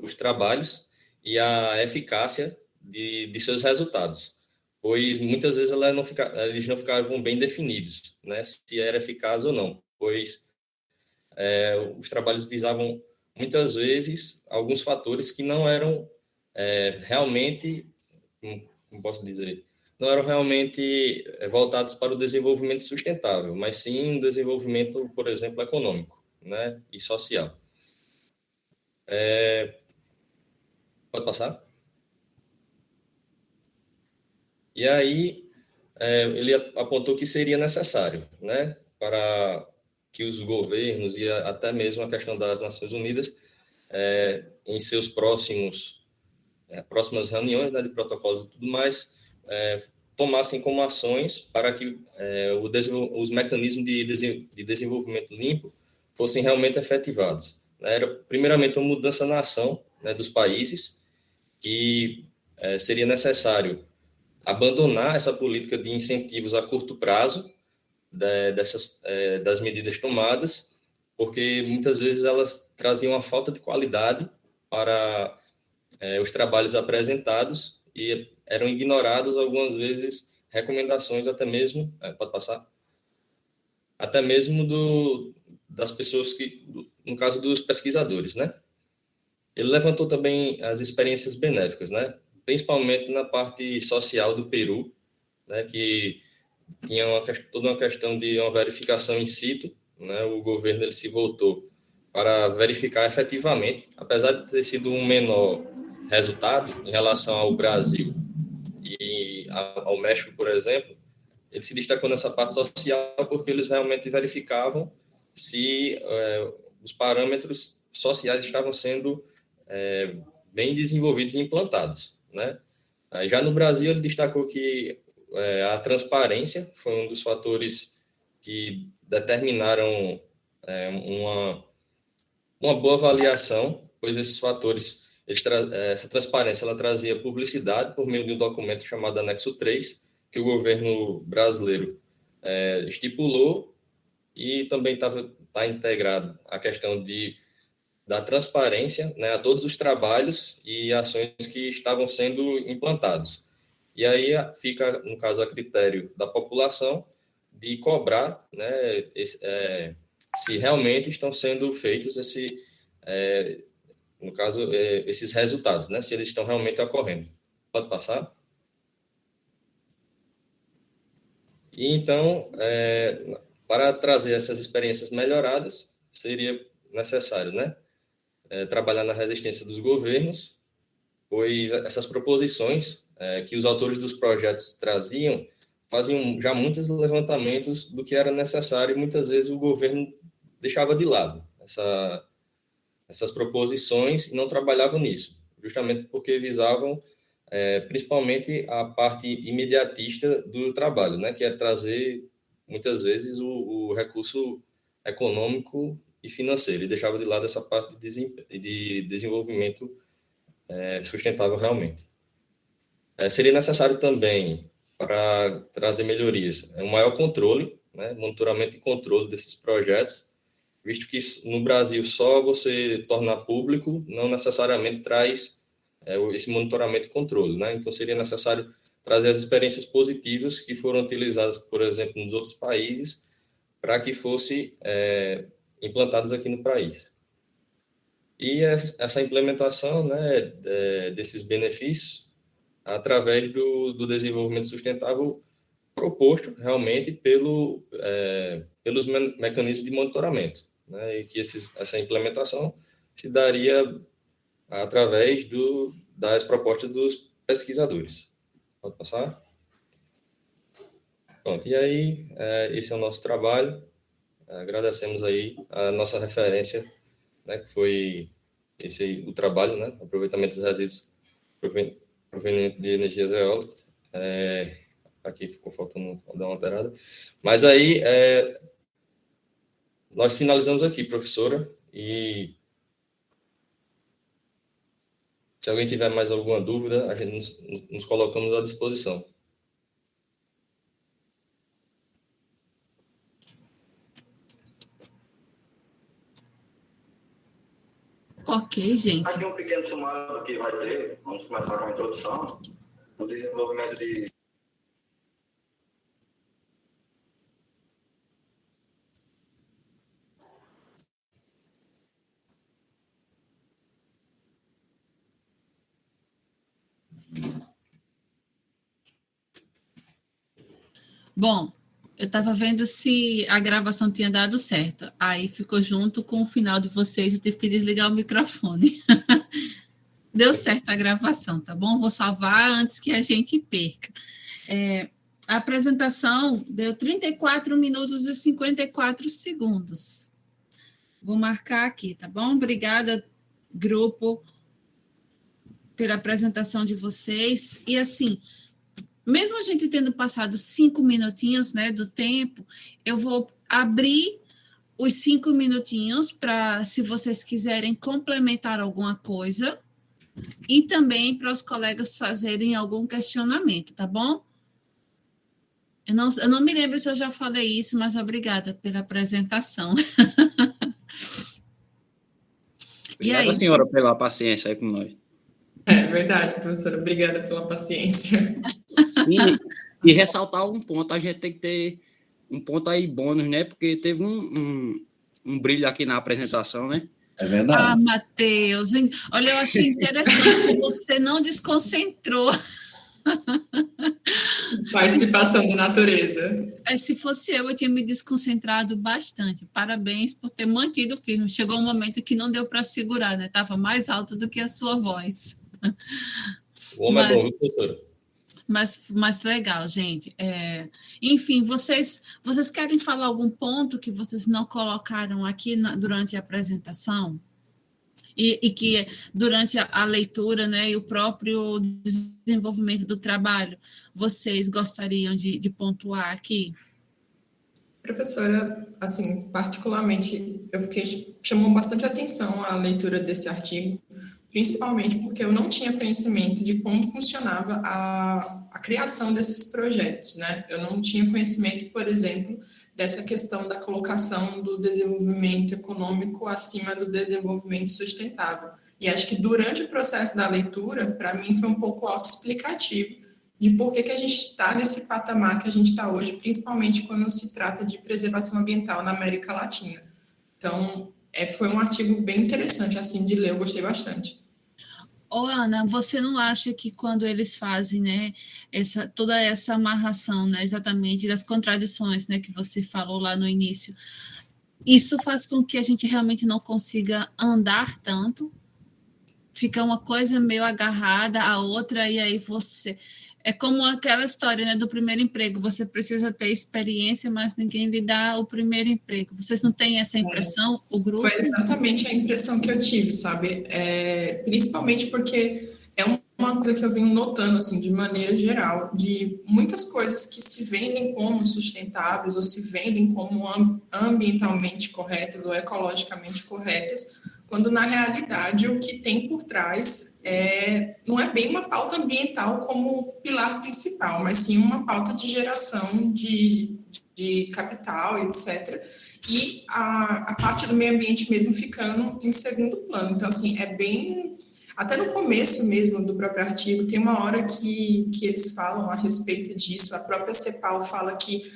os trabalhos e a eficácia de seus resultados, pois muitas vezes eles não ficavam bem definidos, né, se era eficaz ou não, pois os trabalhos visavam muitas vezes alguns fatores que não eram realmente, como posso dizer, não eram realmente voltados para o desenvolvimento sustentável, mas sim um desenvolvimento, por exemplo, econômico, né, e social. Pode passar? E aí, ele apontou que seria necessário, né, para que os governos e até mesmo a questão das Nações Unidas, em seus próximos próximas reuniões, né, de protocolos e tudo mais, tomassem como ações para que os mecanismos de desenvolvimento limpo fossem realmente efetivados. Era, primeiramente, uma mudança na ação, né, dos países, que seria necessário abandonar essa política de incentivos a curto prazo das medidas tomadas, porque muitas vezes elas traziam uma falta de qualidade para os trabalhos apresentados e eram ignorados algumas vezes recomendações até mesmo, pode passar? Até mesmo das pessoas no caso dos pesquisadores, né? Ele levantou também as experiências benéficas, né? Principalmente na parte social do Peru, né? Que tinha toda uma questão de uma verificação in situ, né? O governo ele se voltou para verificar efetivamente, apesar de ter sido um menor resultado em relação ao Brasil e ao México, por exemplo, ele se destacou nessa parte social porque eles realmente verificavam se os parâmetros sociais estavam sendo bem desenvolvidos e implantados, né? Já no Brasil, ele destacou que a transparência foi um dos fatores que determinaram uma boa avaliação, pois esses fatores, essa transparência, ela trazia publicidade por meio de um documento chamado Anexo 3, que o governo brasileiro estipulou, e também está integrado a questão da transparência, né, a todos os trabalhos e ações que estavam sendo implantados. E aí fica, no caso, a critério da população de cobrar, né, se realmente estão sendo feitos no caso, esses resultados, né, se eles estão realmente ocorrendo. Pode passar? E então, para trazer essas experiências melhoradas, seria necessário, né, trabalhar na resistência dos governos, pois essas proposições que os autores dos projetos traziam faziam já muitos levantamentos do que era necessário e muitas vezes o governo deixava de lado essas proposições e não trabalhava nisso, justamente porque visavam principalmente a parte imediatista do trabalho, né, que era trazer muitas vezes o recurso econômico e financeiro, e deixava de lado essa parte de desenvolvimento sustentável realmente. Seria necessário também, para trazer melhorias, um maior controle, né, monitoramento e controle desses projetos, visto que no Brasil só você tornar público não necessariamente traz esse monitoramento e controle, né? Então seria necessário trazer as experiências positivas que foram utilizadas, por exemplo, nos outros países, para que fosse implantadas aqui no país. E essa implementação, né, desses benefícios através do desenvolvimento sustentável proposto realmente pelos mecanismos de monitoramento, né, e que essa implementação se daria através das propostas dos pesquisadores. Pode passar? Pronto, e aí esse é o nosso trabalho. Agradecemos aí a nossa referência, né, que foi o trabalho, né, aproveitamento dos resíduos provenientes de energias eólicas. Aqui ficou faltando dar uma alterada. Mas aí nós finalizamos aqui, professora, e se alguém tiver mais alguma dúvida, a gente nos colocamos à disposição. Ok, gente. Aqui um pequeno sumário que vai ter, vamos começar com a introdução, o desenvolvimento de... Bom, eu estava vendo se a gravação tinha dado certo. Aí ficou junto com o final de vocês, eu tive que desligar o microfone. Deu certo a gravação, tá bom? Vou salvar antes que a gente perca. A apresentação deu 34 minutos e 54 segundos. Vou marcar aqui, tá bom? Obrigada, grupo. pela apresentação de vocês. E assim, mesmo a gente tendo passado 5 minutinhos, né, do tempo, eu vou abrir os 5 minutinhos para, se vocês quiserem complementar alguma coisa, e também para os colegas fazerem algum questionamento, tá bom? Eu não me lembro se eu já falei isso, mas obrigada pela apresentação. Obrigada, senhora, pela paciência aí com nós. É verdade, professora. Obrigada pela paciência. Sim, e ressaltar um ponto, a gente tem que ter um ponto aí bônus, né? Porque teve um brilho aqui na apresentação, né? É verdade. Ah, Matheus, olha, eu achei interessante que você não desconcentrou. Participação da natureza. Se fosse eu tinha me desconcentrado bastante. Parabéns por ter mantido firme. Chegou um momento que não deu para segurar, né? Estava mais alto do que a sua voz. O homem é bom, professora. Mas legal, gente. Enfim, vocês querem falar algum ponto que vocês não colocaram aqui durante a apresentação? E que durante a leitura, né, e o próprio desenvolvimento do trabalho, vocês gostariam de pontuar aqui? Professora, assim, particularmente, chamou bastante atenção a leitura desse artigo, principalmente porque eu não tinha conhecimento de como funcionava a criação desses projetos, né? Eu não tinha conhecimento, por exemplo, dessa questão da colocação do desenvolvimento econômico acima do desenvolvimento sustentável. E acho que durante o processo da leitura, para mim, foi um pouco autoexplicativo de por que a gente está nesse patamar que a gente está hoje, principalmente quando se trata de preservação ambiental na América Latina. Então, foi um artigo bem interessante assim de ler, eu gostei bastante. Ô, Ana, você não acha que quando eles fazem, né, toda essa amarração, né, exatamente das contradições, né, que você falou lá no início, isso faz com que a gente realmente não consiga andar tanto? Fica uma coisa meio agarrada à outra, e aí você... É como aquela história, né, do primeiro emprego. Você precisa ter experiência, mas ninguém lhe dá o primeiro emprego. Vocês não têm essa impressão, o grupo? Foi exatamente a impressão que eu tive, sabe? Principalmente porque é uma coisa que eu venho notando, assim, de maneira geral, de muitas coisas que se vendem como sustentáveis ou se vendem como ambientalmente corretas ou ecologicamente corretas, quando na realidade o que tem por trás não é bem uma pauta ambiental como pilar principal, mas sim uma pauta de geração de capital, etc., e a parte do meio ambiente mesmo ficando em segundo plano. Então, assim, até no começo mesmo do próprio artigo, tem uma hora que eles falam a respeito disso, a própria CEPAL fala que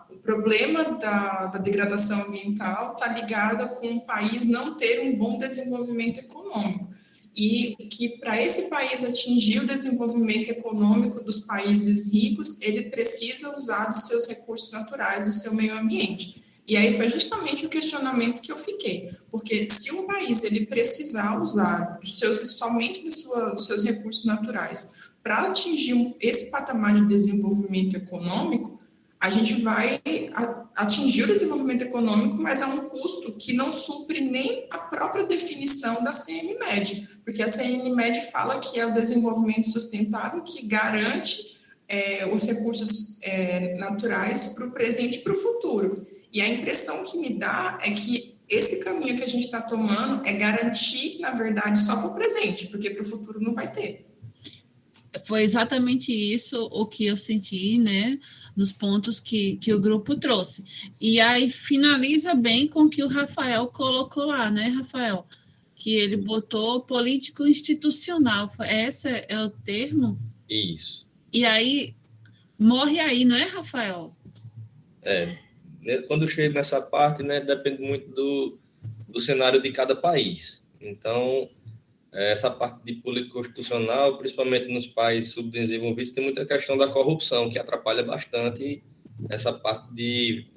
o problema da degradação ambiental está ligada com o país não ter um bom desenvolvimento econômico. E que para esse país atingir o desenvolvimento econômico dos países ricos, ele precisa usar dos seus recursos naturais, do seu meio ambiente. E aí foi justamente o questionamento que eu fiquei, porque se um país ele precisar usar somente dos seus recursos naturais para atingir esse patamar de desenvolvimento econômico, a gente vai atingir o desenvolvimento econômico, mas a um custo que não supre nem a própria definição da CNMed, porque a CNMed fala que é o desenvolvimento sustentável que garante os recursos naturais para o presente e para o futuro. E a impressão que me dá é que esse caminho que a gente está tomando é garantir, na verdade, só para o presente, porque para o futuro não vai ter. Foi exatamente isso o que eu senti, né, nos pontos que o grupo trouxe. E aí finaliza bem com o que o Rafael colocou lá, né, Rafael? Que ele botou político institucional. Esse é o termo? Isso. E aí, morre aí, não é, Rafael? Quando eu chego nessa parte, né, depende muito do cenário de cada país. Então, essa parte de política constitucional, principalmente nos países subdesenvolvidos, tem muita questão da corrupção, que atrapalha bastante essa parte de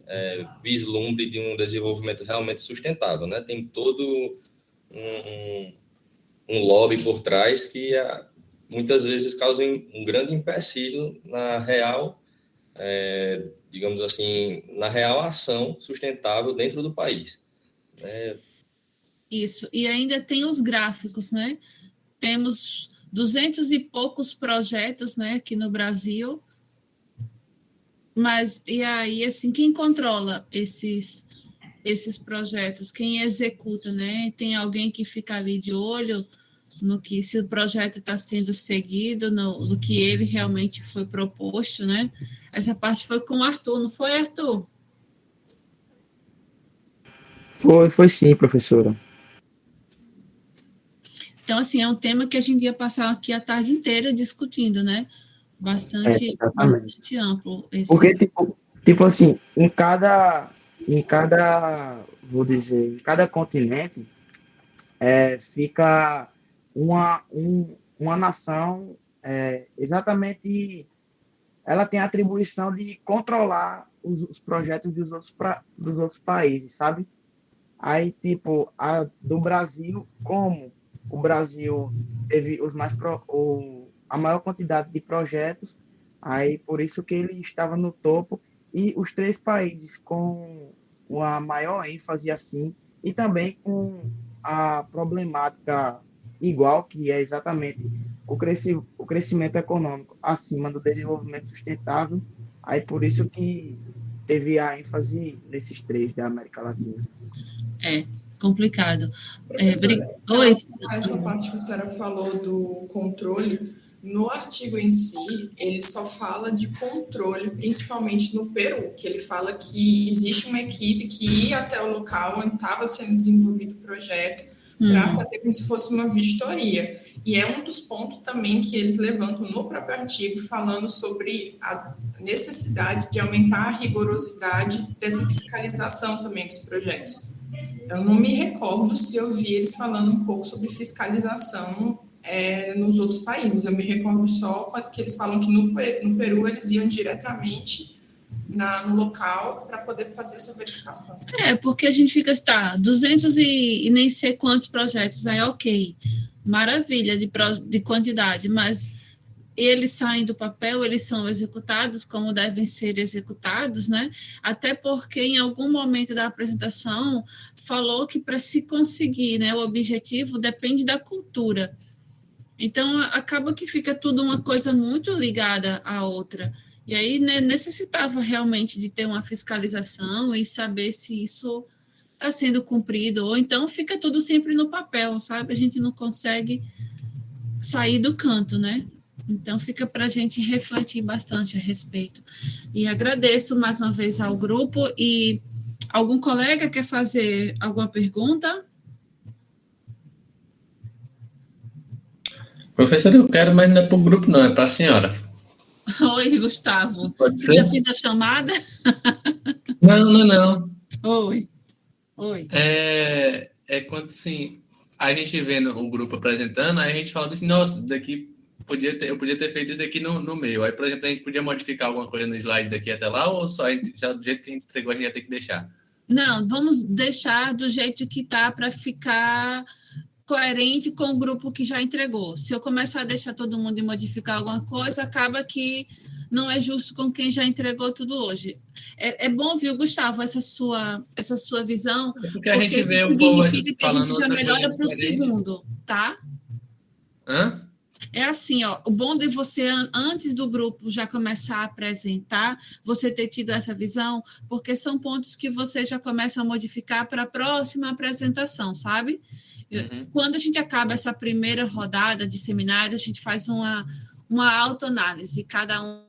vislumbre de um desenvolvimento realmente sustentável, né? Tem todo um lobby por trás que muitas vezes causa um grande empecilho na real, digamos assim, na real ação sustentável dentro do país. Isso, e ainda tem os gráficos, né? temos 200 e poucos projetos, né, aqui no Brasil, mas, e aí, assim, quem controla esses projetos, quem executa, né? Tem alguém que fica ali de olho no que, se o projeto está sendo seguido, no que ele realmente foi proposto, né? Essa parte foi com o Arthur, não foi, Arthur? Foi sim, professora. Então, assim, é um tema que a gente ia passar aqui a tarde inteira discutindo, né? Exatamente. Bastante amplo Porque, esse. tipo assim, vou dizer, em cada continente, fica uma nação, exatamente, ela tem a atribuição de controlar os projetos dos outros países, sabe? Aí, tipo, a do Brasil, como o Brasil teve a maior quantidade de projetos, aí por isso que ele estava no topo, e os três países com a maior ênfase assim, e também com a problemática igual, que é exatamente o crescimento econômico acima do desenvolvimento sustentável, aí por isso que teve a ênfase nesses três da América Latina. É complicado. Professora, Oi. essa parte que a senhora falou do controle, no artigo em si, ele só fala de controle, principalmente no Peru, que ele fala que existe uma equipe que ia até o local onde estava sendo desenvolvido o projeto para fazer como se fosse uma vistoria. E é um dos pontos também que eles levantam no próprio artigo, falando sobre a necessidade de aumentar a rigorosidade dessa fiscalização também dos projetos. Eu não me recordo se eu vi eles falando um pouco sobre fiscalização nos outros países. Eu me recordo só que eles falam que no Peru eles iam diretamente no local para poder fazer essa verificação. Porque a gente fica, 200 e nem sei quantos projetos, aí ok, maravilha de quantidade, mas eles saem do papel, eles são executados como devem ser executados, né? Até porque em algum momento da apresentação falou que para se conseguir, né, o objetivo depende da cultura. Então acaba que fica tudo uma coisa muito ligada à outra. E aí, né, necessitava realmente de ter uma fiscalização e saber se isso está sendo cumprido, ou então fica tudo sempre no papel, sabe? A gente não consegue sair do canto, né? Então, fica para a gente refletir bastante a respeito. E agradeço mais uma vez ao grupo. E algum colega quer fazer alguma pergunta? Professor, eu quero, mas não é para o grupo, não, é para a senhora. Oi, Gustavo. Pode Você ser? já fez a chamada? Não. Oi. É quando, assim, a gente vendo o grupo apresentando, aí a gente fala assim, nossa, eu podia ter feito isso daqui no meio. Aí, por exemplo, a gente podia modificar alguma coisa no slide daqui até lá, ou só já do jeito que a gente entregou, a gente ia ter que deixar? Não, vamos deixar do jeito que está para ficar coerente com o grupo que já entregou. Se eu começar a deixar todo mundo e modificar alguma coisa, acaba que não é justo com quem já entregou tudo hoje. É bom, viu, Gustavo, essa sua visão, porque a gente isso vê o povo significa que a gente já falando outra coisa melhora para o diferente. segundo, tá? Hã? É assim, ó, o bom de você, antes do grupo já começar a apresentar, você ter tido essa visão, porque são pontos que você já começa a modificar para a próxima apresentação, sabe? Quando a gente acaba essa primeira rodada de seminário, a gente faz uma autoanálise, cada um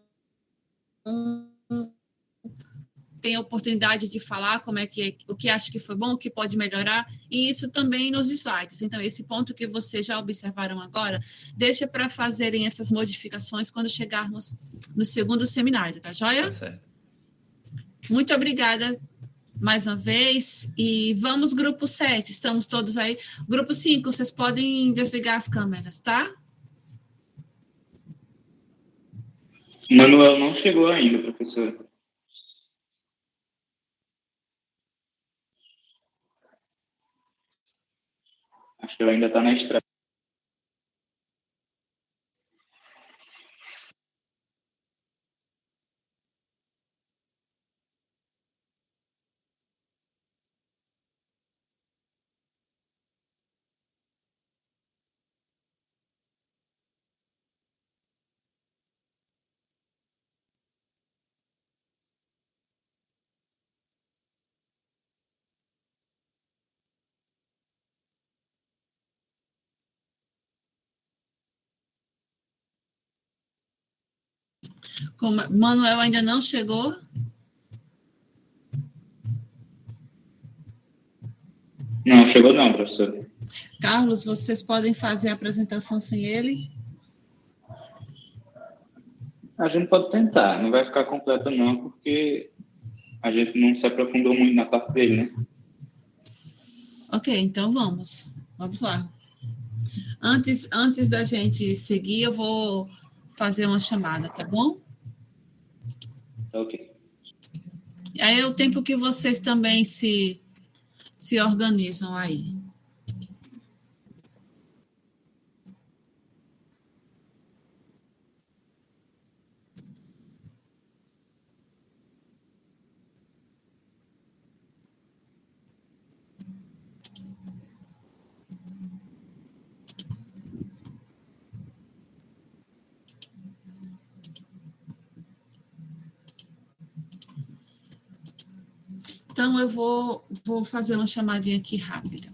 tem a oportunidade de falar como é que o que acha que foi bom, o que pode melhorar, e isso também nos slides. Então, esse ponto que vocês já observaram agora, deixa para fazerem essas modificações quando chegarmos no segundo seminário, tá joia? Tá certo. Muito obrigada mais uma vez, e vamos grupo 7, estamos todos aí. Grupo 5, vocês podem desligar as câmeras, tá? Manuel não chegou ainda, professor. Acho que ele ainda está na estrada. Manuel ainda não chegou? Não, chegou não, professor. Carlos, vocês podem fazer a apresentação sem ele? A gente pode tentar, não vai ficar completo não, porque a gente não se aprofundou muito na parte dele, né? Ok, então vamos. Vamos lá. Antes da gente seguir, eu vou fazer uma chamada, tá bom? Ok. Aí é o tempo que vocês também se organizam aí. Então, eu vou fazer uma chamadinha aqui rápida.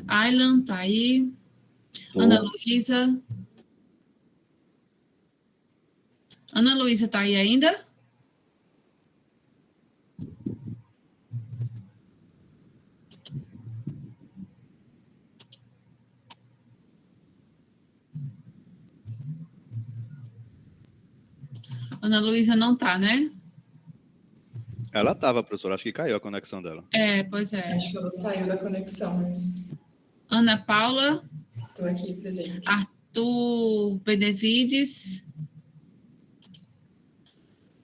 Aylan, tá aí? Ana Luísa? Ana Luísa tá aí ainda? Ana Luísa não tá, né? Ela estava, professora. Acho que caiu a conexão dela. Pois é. Acho que ela saiu da conexão mesmo. Ana Paula? Estou aqui presente. Arthur Benevides?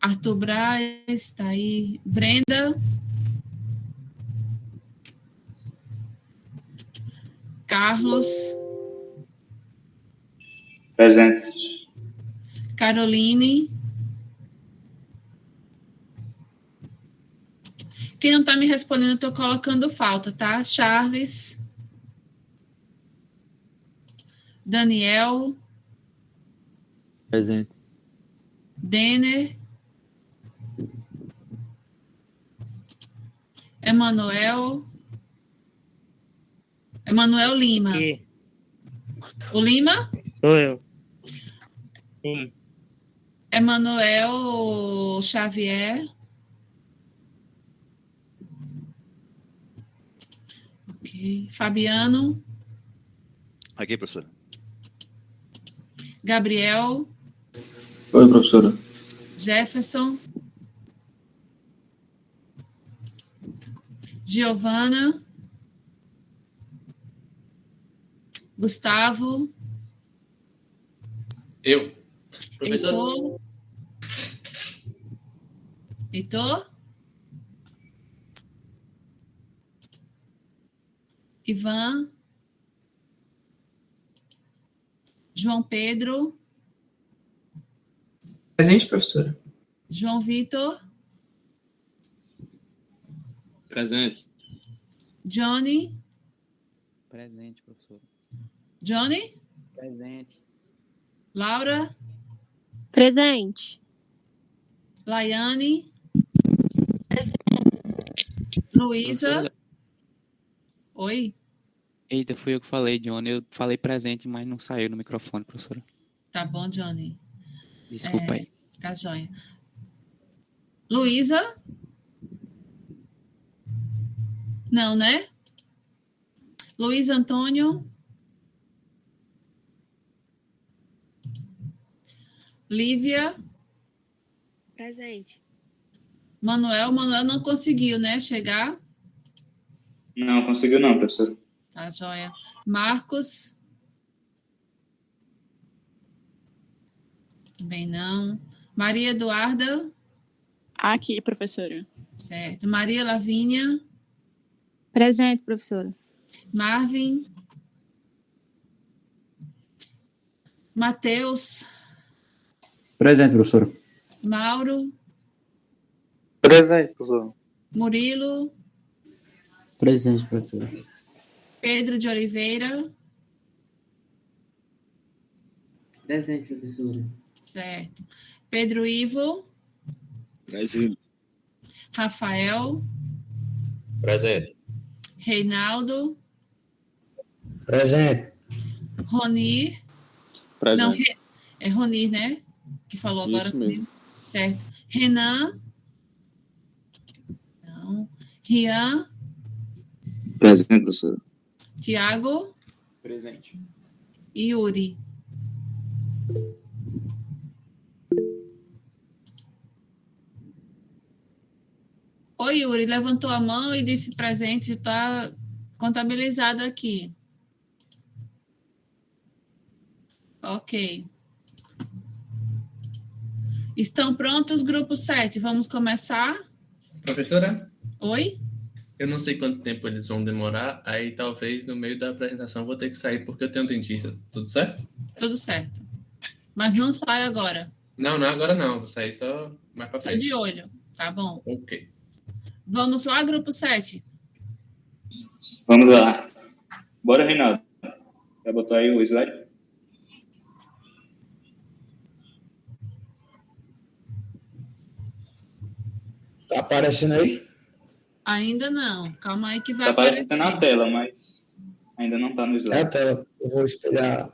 Arthur Braz, está aí. Brenda? Carlos? Presente. Caroline? Quem não está me respondendo, eu estou colocando falta, tá? Charles? Daniel? Presente. Denner? Emanuel Lima. Aqui. O Lima? Sou eu. Sim. Emanuel Xavier. Ok. Fabiano. Aqui, professora. Gabriel. Oi, professora. Jefferson. Giovana. Gustavo. Eu. Professor. Heitor. Ivan. João Pedro. Presente, professora. João Vitor. Presente. Johnny. Presente, professora. Johnny. Presente. Laura. Presente. Laiane. Luísa. Professora. Oi. Eita, fui eu que falei, Johnny. Eu falei presente, mas não saiu no microfone, professora. Tá bom, Johnny. Desculpa aí. Tá joia. Luísa? Não, né? Luiz Antônio? Lívia? Presente. Manuel não conseguiu, né, chegar? Não, conseguiu não, professor. Tá joia. Marcos? Também não. Maria Eduarda? Aqui, professora. Certo. Maria Lavínia? Presente, professora. Marvin? Matheus? Presente, professora. Mauro? Presente, professora. Murilo? Presente, professora. Pedro de Oliveira? Presente, professora. Certo. Pedro Ivo? Presente. Rafael? Presente. Reinaldo? Presente. Roni? Não, Presente. é Ronir, né? Que falou agora. Isso mesmo. Certo. Renan. Não. Rian. Presente, professora. Tiago. Presente. E Yuri. Oi, Yuri, levantou a mão e disse presente, está contabilizado aqui. Ok. Estão prontos, grupo 7? Vamos começar? Professora, Oi? eu não sei quanto tempo eles vão demorar, aí talvez no meio da apresentação eu vou ter que sair porque eu tenho um dentista. Tudo certo? Tudo certo. Mas não sai agora. Não, agora não. Vou sair só mais para Tô frente. de olho, tá bom? Ok. Vamos lá, grupo 7? Vamos lá. Bora, Reinaldo. Já botou aí o slide? Tá aparecendo aí? Ainda não. Calma aí que vai Tá aparecer. aparecendo na tela, mas ainda não tá no É a slide. tela. Eu vou espelhar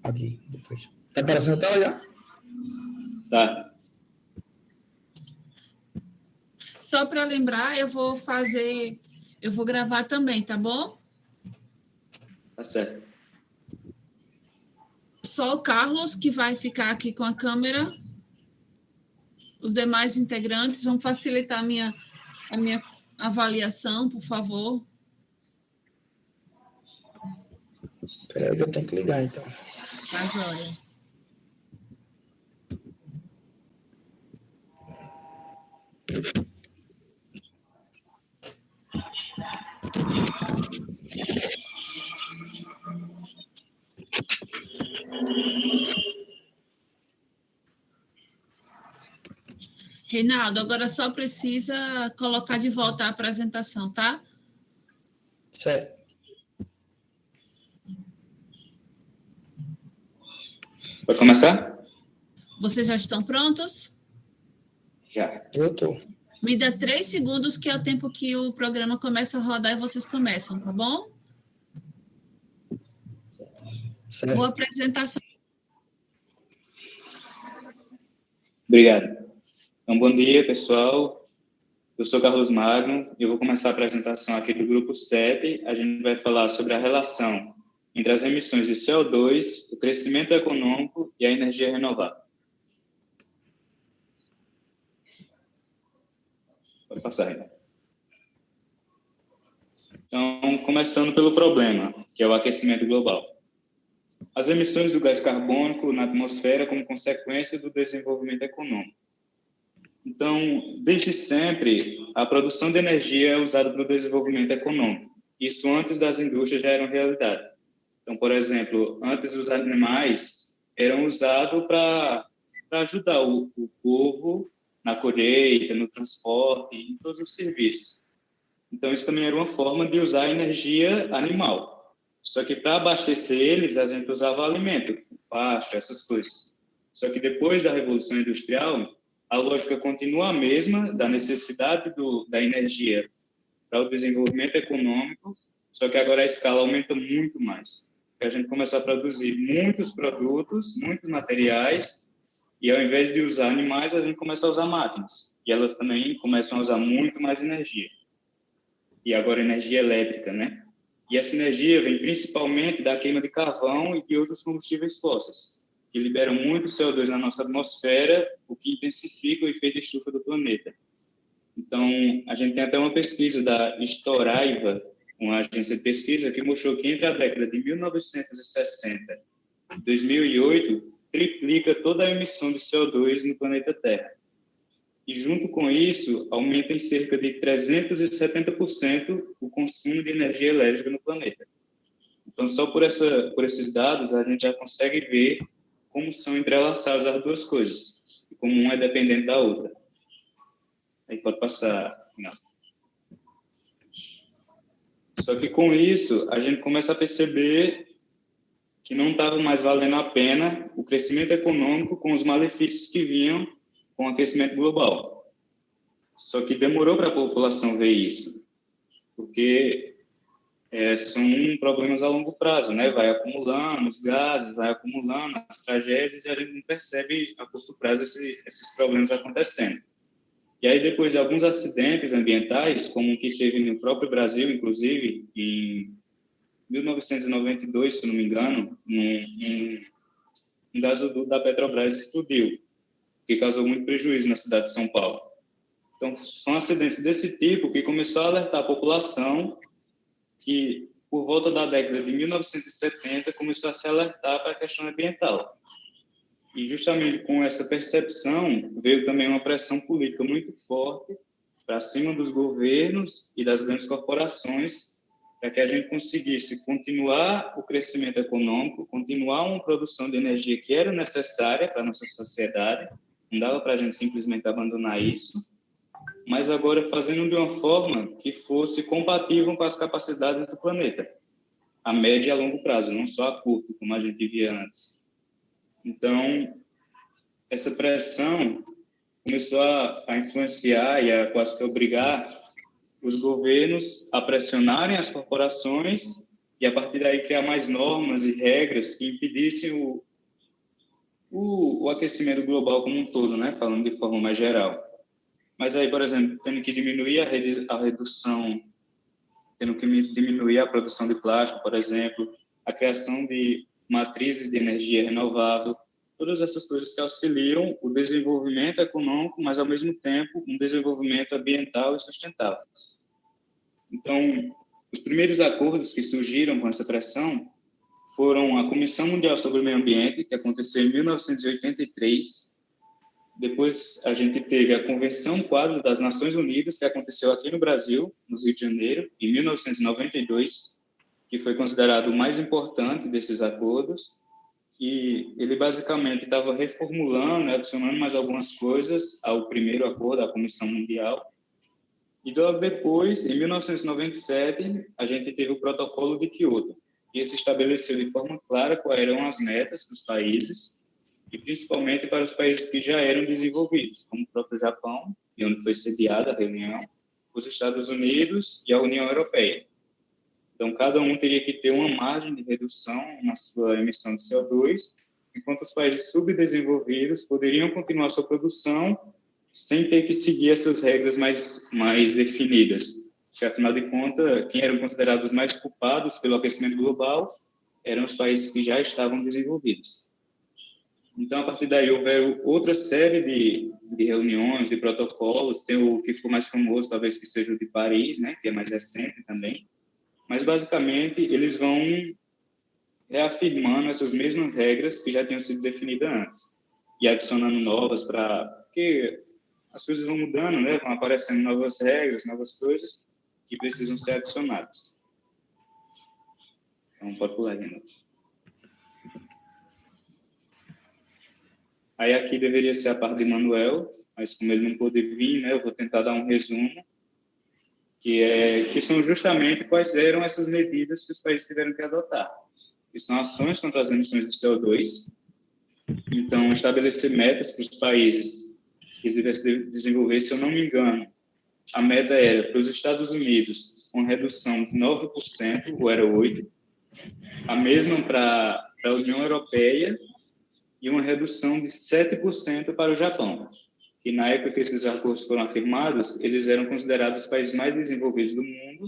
aqui depois. Tá aparecendo a tela já? Tá. Só para lembrar, eu vou gravar também, tá bom? Tá certo. Só o Carlos que vai ficar aqui com a câmera. Os demais integrantes vão facilitar a minha avaliação, por favor. Espera aí que eu tenho que ligar, então. Tá, joia. Reinaldo, agora só precisa colocar de volta a apresentação, tá? Certo. Pode começar? Vocês já estão prontos? Já. Eu tô. Me dá 3 segundos, que é o tempo que o programa começa a rodar e vocês começam, tá bom? Certo. Boa apresentação. Obrigado. Então, bom dia, pessoal. Eu sou Carlos Magno e eu vou começar a apresentação aqui do grupo 7. A gente vai falar sobre a relação entre as emissões de CO2, o crescimento econômico e a energia renovável. Pode passar, Renan. Então, começando pelo problema, que é o aquecimento global. As emissões do gás carbônico na atmosfera como consequência do desenvolvimento econômico. Então, desde sempre, a produção de energia é usada para o desenvolvimento econômico. Isso antes das indústrias já era realidade. Então, por exemplo, antes os animais eram usados para ajudar o povo na colheita, no transporte, em todos os serviços. Então, isso também era uma forma de usar energia animal. Só que para abastecer eles, a gente usava alimento, pasto, essas coisas. Só que depois da Revolução Industrial, a lógica continua a mesma, da necessidade da energia para o desenvolvimento econômico, só que agora a escala aumenta muito mais. Porque a gente começa a produzir muitos produtos, muitos materiais, e ao invés de usar animais, a gente começa a usar máquinas. E elas também começam a usar muito mais energia. E agora energia elétrica, né? E essa energia vem principalmente da queima de carvão e de outros combustíveis fósseis, que liberam muito CO2 na nossa atmosfera, o que intensifica o efeito estufa do planeta. Então, a gente tem até uma pesquisa da Storaiva, uma agência de pesquisa, que mostrou que entre a década de 1960 e 2008, triplica toda a emissão de CO2 no planeta Terra. E, junto com isso, aumenta em cerca de 370% o consumo de energia elétrica no planeta. Então, só por esses dados, a gente já consegue ver como são entrelaçadas as duas coisas, e como uma é dependente da outra. Aí pode passar, não. Só que com isso, a gente começa a perceber que não estava mais valendo a pena o crescimento econômico com os malefícios que vinham com o aquecimento global. Só que demorou para a população ver isso, porque são problemas a longo prazo, né? Vai acumulando os gases, vai acumulando as tragédias e a gente não percebe a curto prazo esses problemas acontecendo. E aí, depois de alguns acidentes ambientais, como o que teve no próprio Brasil, inclusive, em 1992, se não me engano, um gasoduto da Petrobras explodiu, que causou muito prejuízo na cidade de São Paulo. Então, são acidentes desse tipo que começou a alertar a população que, por volta da década de 1970, começou a se alertar para a questão ambiental. E justamente com essa percepção veio também uma pressão política muito forte para cima dos governos e das grandes corporações para que a gente conseguisse continuar o crescimento econômico, continuar uma produção de energia que era necessária para a nossa sociedade, não dava para a gente simplesmente abandonar isso, mas agora fazendo de uma forma que fosse compatível com as capacidades do planeta, a médio e a longo prazo, não só a curto, como a gente via antes. Então, essa pressão começou a influenciar e a quase que obrigar os governos a pressionarem as corporações e, a partir daí, criar mais normas e regras que impedissem o aquecimento global como um todo, né? Falando de forma mais geral. Mas aí, por exemplo, tendo que diminuir a redução, tendo que diminuir a produção de plástico, por exemplo, a criação de matrizes de energia renovável, todas essas coisas que auxiliam o desenvolvimento econômico, mas, ao mesmo tempo, um desenvolvimento ambiental e sustentável. Então, os primeiros acordos que surgiram com essa pressão foram a Comissão Mundial sobre o Meio Ambiente, que aconteceu em 1983. Depois, a gente teve a Convenção Quadro das Nações Unidas, que aconteceu aqui no Brasil, no Rio de Janeiro, em 1992, que foi considerado o mais importante desses acordos. E ele basicamente estava reformulando, adicionando mais algumas coisas ao primeiro acordo da Comissão Mundial. E logo depois, em 1997, a gente teve o Protocolo de Kyoto, que se estabeleceu de forma clara quais eram as metas para os países, e principalmente para os países que já eram desenvolvidos, como o próprio Japão, de onde foi sediada a reunião, os Estados Unidos e a União Europeia. Então, cada um teria que ter uma margem de redução na sua emissão de CO2, enquanto os países subdesenvolvidos poderiam continuar sua produção sem ter que seguir essas regras mais definidas. Porque, afinal de contas, quem eram considerados mais culpados pelo aquecimento global eram os países que já estavam desenvolvidos. Então, a partir daí, houve outra série de reuniões, de protocolos. Tem o que ficou mais famoso, talvez, que seja o de Paris, né, que é mais recente também. Mas, basicamente, eles vão reafirmando essas mesmas regras que já tinham sido definidas antes e adicionando novas porque as coisas vão mudando, né? Vão aparecendo novas regras, novas coisas que precisam ser adicionadas. Então, pode pular de novo. Aí aqui deveria ser a parte de Manuel, mas como ele não pôde vir, né, eu vou tentar dar um resumo, que são justamente quais eram essas medidas que os países tiveram que adotar. Que são ações contra as emissões de CO2. Então, estabelecer metas para os países que devessem desenvolver, se eu não me engano, a meta era para os Estados Unidos uma redução de 9%, ou era 8%, a mesma para a União Europeia e uma redução de 7% para o Japão, que na época que esses acordos foram afirmados, eles eram considerados os países mais desenvolvidos do mundo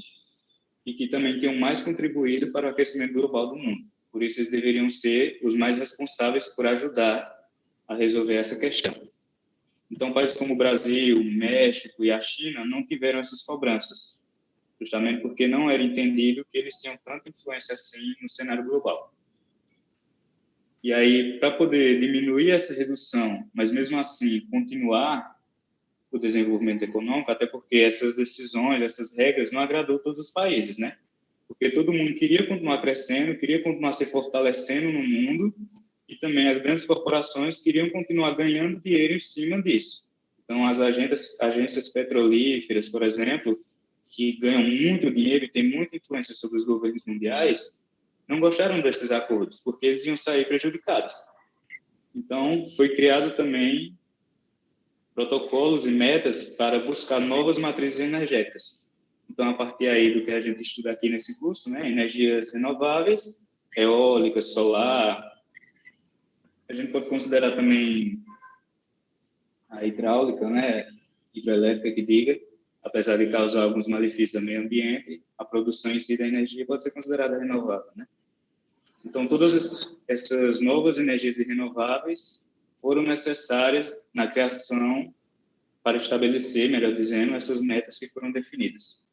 e que também tinham mais contribuído para o aquecimento global do mundo. Por isso, eles deveriam ser os mais responsáveis por ajudar a resolver essa questão. Então, países como o Brasil, o México e a China não tiveram essas cobranças, justamente porque não era entendido que eles tinham tanta influência assim no cenário global. E aí, para poder diminuir essa redução, mas mesmo assim continuar o desenvolvimento econômico, até porque essas decisões, essas regras não agradou todos os países, né? Porque todo mundo queria continuar crescendo, queria continuar se fortalecendo no mundo, e também as grandes corporações queriam continuar ganhando dinheiro em cima disso. Então, as agências petrolíferas, por exemplo, que ganham muito dinheiro e têm muita influência sobre os governos mundiais, não gostaram desses acordos, porque eles iam sair prejudicados. Então, foi criado também protocolos e metas para buscar novas matrizes energéticas. Então, a partir aí do que a gente estuda aqui nesse curso, né, energias renováveis, eólica, solar, a gente pode considerar também a hidráulica, né, hidrelétrica que diga, apesar de causar alguns malefícios ao meio ambiente, a produção em si da energia pode ser considerada renovável, né? Então, todas essas novas energias renováveis foram necessárias na criação para estabelecer, melhor dizendo, essas metas que foram definidas.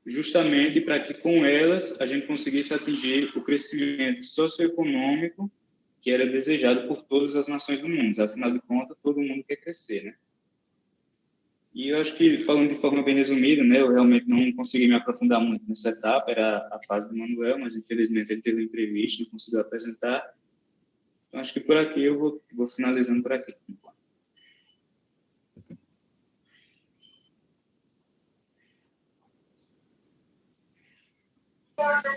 Justamente para que, com elas, a gente conseguisse atingir o crescimento socioeconômico que era desejado por todas as nações do mundo. Afinal de contas, todo mundo quer crescer, né? E eu acho que, falando de forma bem resumida, né, eu realmente não consegui me aprofundar muito nessa etapa, era a fase do Manuel, mas infelizmente ele teve um imprevisto, não conseguiu apresentar. Então, acho que por aqui eu vou finalizando por aqui.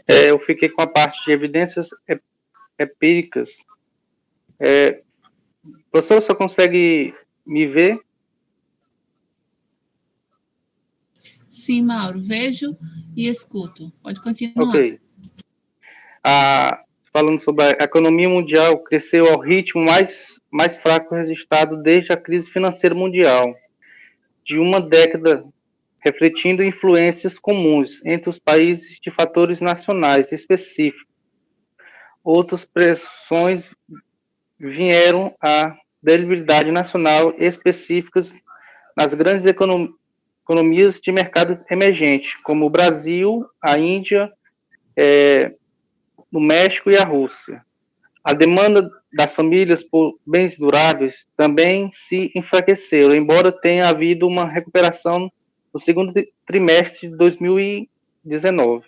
Eu fiquei com a parte de evidências empíricas. Professor, você consegue me ver? Sim, Mauro, vejo e escuto. Pode continuar. Ok. Falando sobre a economia mundial, cresceu ao ritmo mais fraco registrado desde a crise financeira mundial, de uma década, refletindo influências comuns entre os países de fatores nacionais específicos. Outras pressões vieram à debilidade nacional específicas nas grandes economias de mercado emergente, como o Brasil, a Índia, o México e a Rússia. A demanda das famílias por bens duráveis também se enfraqueceu, embora tenha havido uma recuperação no segundo trimestre de 2019.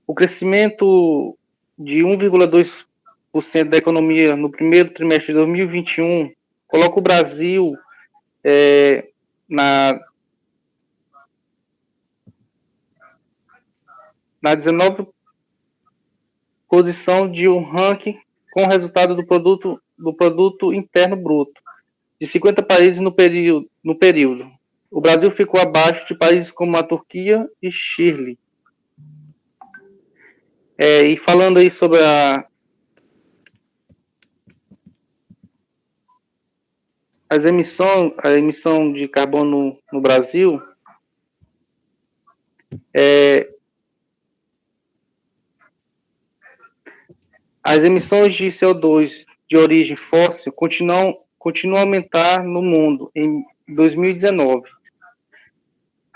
O crescimento de 1,2% da economia no primeiro trimestre de 2021 coloca o Brasil na 19ª posição de um ranking com o resultado do produto interno bruto de 50 países no período. O Brasil ficou abaixo de países como a Turquia e Chile. E falando aí sobre a emissão de carbono no Brasil, as emissões de CO2 de origem fóssil continuam a aumentar no mundo em 2019.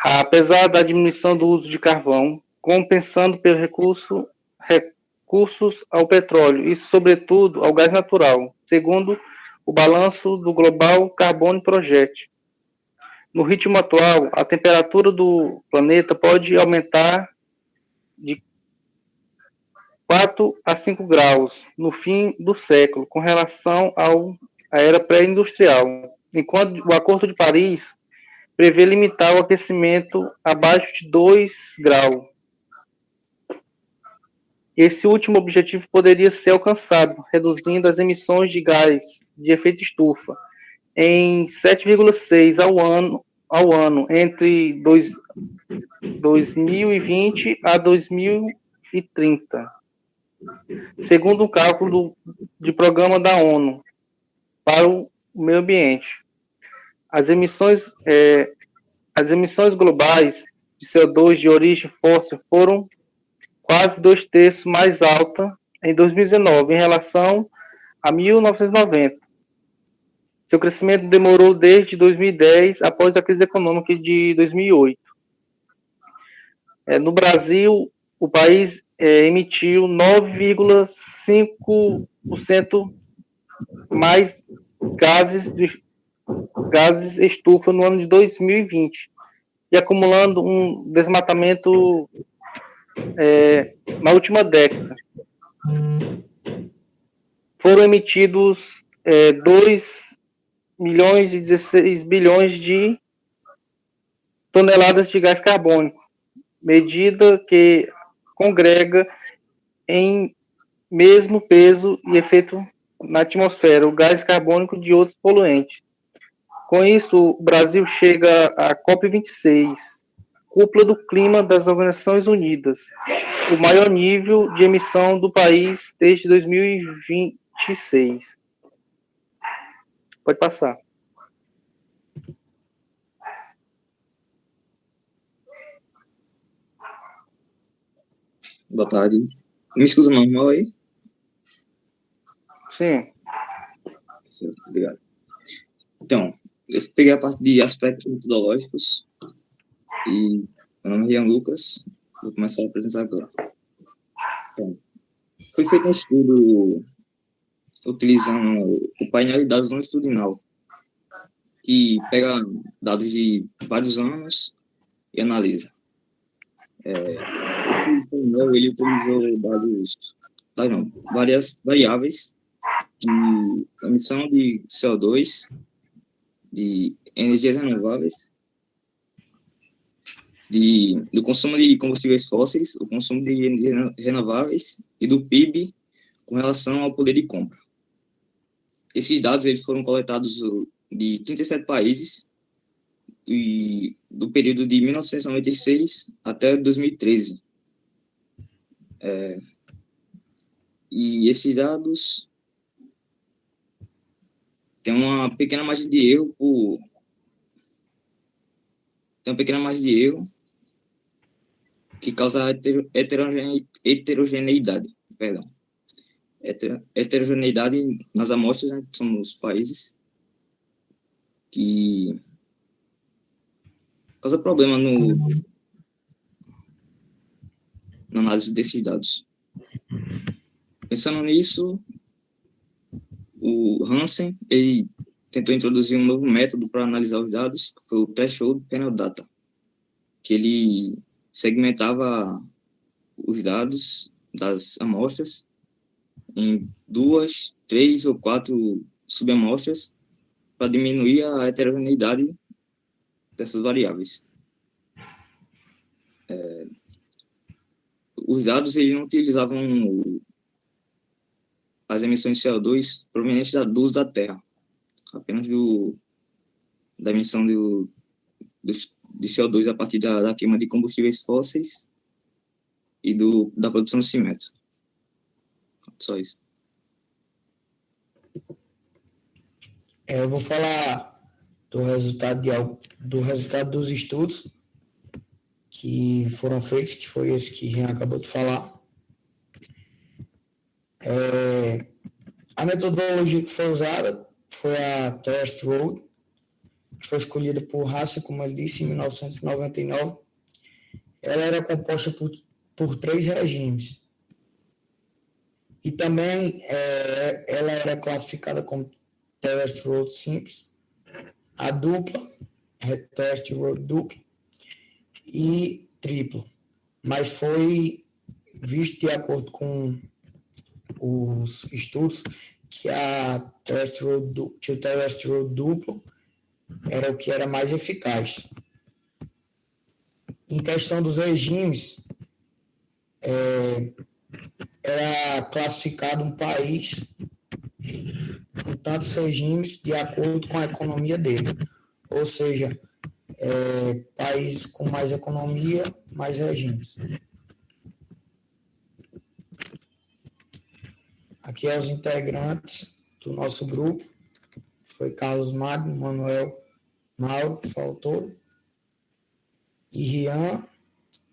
Apesar da diminuição do uso de carvão, compensando pelo recursos ao petróleo e, sobretudo, ao gás natural, segundo o balanço do Global Carbon Project. No ritmo atual, a temperatura do planeta pode aumentar de 4 a 5 graus no fim do século, com relação à era pré-industrial, enquanto o Acordo de Paris prevê limitar o aquecimento abaixo de 2 graus. Esse último objetivo poderia ser alcançado, reduzindo as emissões de gás de efeito estufa em 7,6 ao ano entre 2020 a 2030, segundo um cálculo de programa da ONU para o meio ambiente. As emissões globais de CO2 de origem fóssil foram quase 2/3 mais alta em 2019 em relação a 1990. Seu crescimento demorou desde 2010, após a crise econômica de 2008. No Brasil, o país emitiu 9,5% mais gases estufa no ano de 2020, e acumulando um desmatamento na última década. Foram emitidos 2,16 bilhões de toneladas de gás carbônico, medida que congrega em mesmo peso e efeito na atmosfera o gás carbônico de outros poluentes. Com isso, o Brasil chega à COP26, Cúpula do Clima das Nações Unidas, o maior nível de emissão do país desde 2026. Pode passar. Boa tarde. Me escuta normal aí? Sim. Certo, obrigado. Então, eu peguei a parte de aspectos metodológicos e meu nome é Ian Lucas, vou começar a apresentar agora. Então, foi feito um estudo utilizando o painel de dados longitudinal, que pega dados de vários anos e analisa. O painel, ele utilizou várias variáveis de emissão de CO2, de energias renováveis, do consumo de combustíveis fósseis, o consumo de energias renováveis e do PIB com relação ao poder de compra. Esses dados eles foram coletados de 37 países e do período de 1996 até 2013. E esses dados têm uma pequena margem de erro que causa heterogeneidade, perdão. Heterogeneidade nas amostras, né, que são nos países, que causa problema na análise desses dados. Pensando nisso, o Hansen ele tentou introduzir um novo método para analisar os dados, que foi o Threshold Panel Data, que ele segmentava os dados das amostras em 2, 3 ou 4 subamostras para diminuir a heterogeneidade dessas variáveis. Os dados eles não utilizavam as emissões de CO2 provenientes do uso da Terra, apenas da emissão de CO2 a partir da queima de combustíveis fósseis e da produção de cimento. Só isso. Eu vou falar do resultado dos estudos que foram feitos, que foi esse que Rian acabou de falar. A metodologia que foi usada foi a Test Road, que foi escolhida por Hansen, como ele disse, em 1999. Ela era composta por 3 regimes. E também ela era classificada como Test Road Simples, a dupla, Test Road dupla e triplo. Mas foi visto de acordo com os estudos que o Test Road duplo era o que era mais eficaz. Em questão dos regimes, era classificado um país com tantos regimes de acordo com a economia dele. Ou seja, países com mais economia, mais regimes. Aqui é os integrantes do nosso grupo. Foi Carlos Magno, Manuel, Mauro, que faltou, e Rian,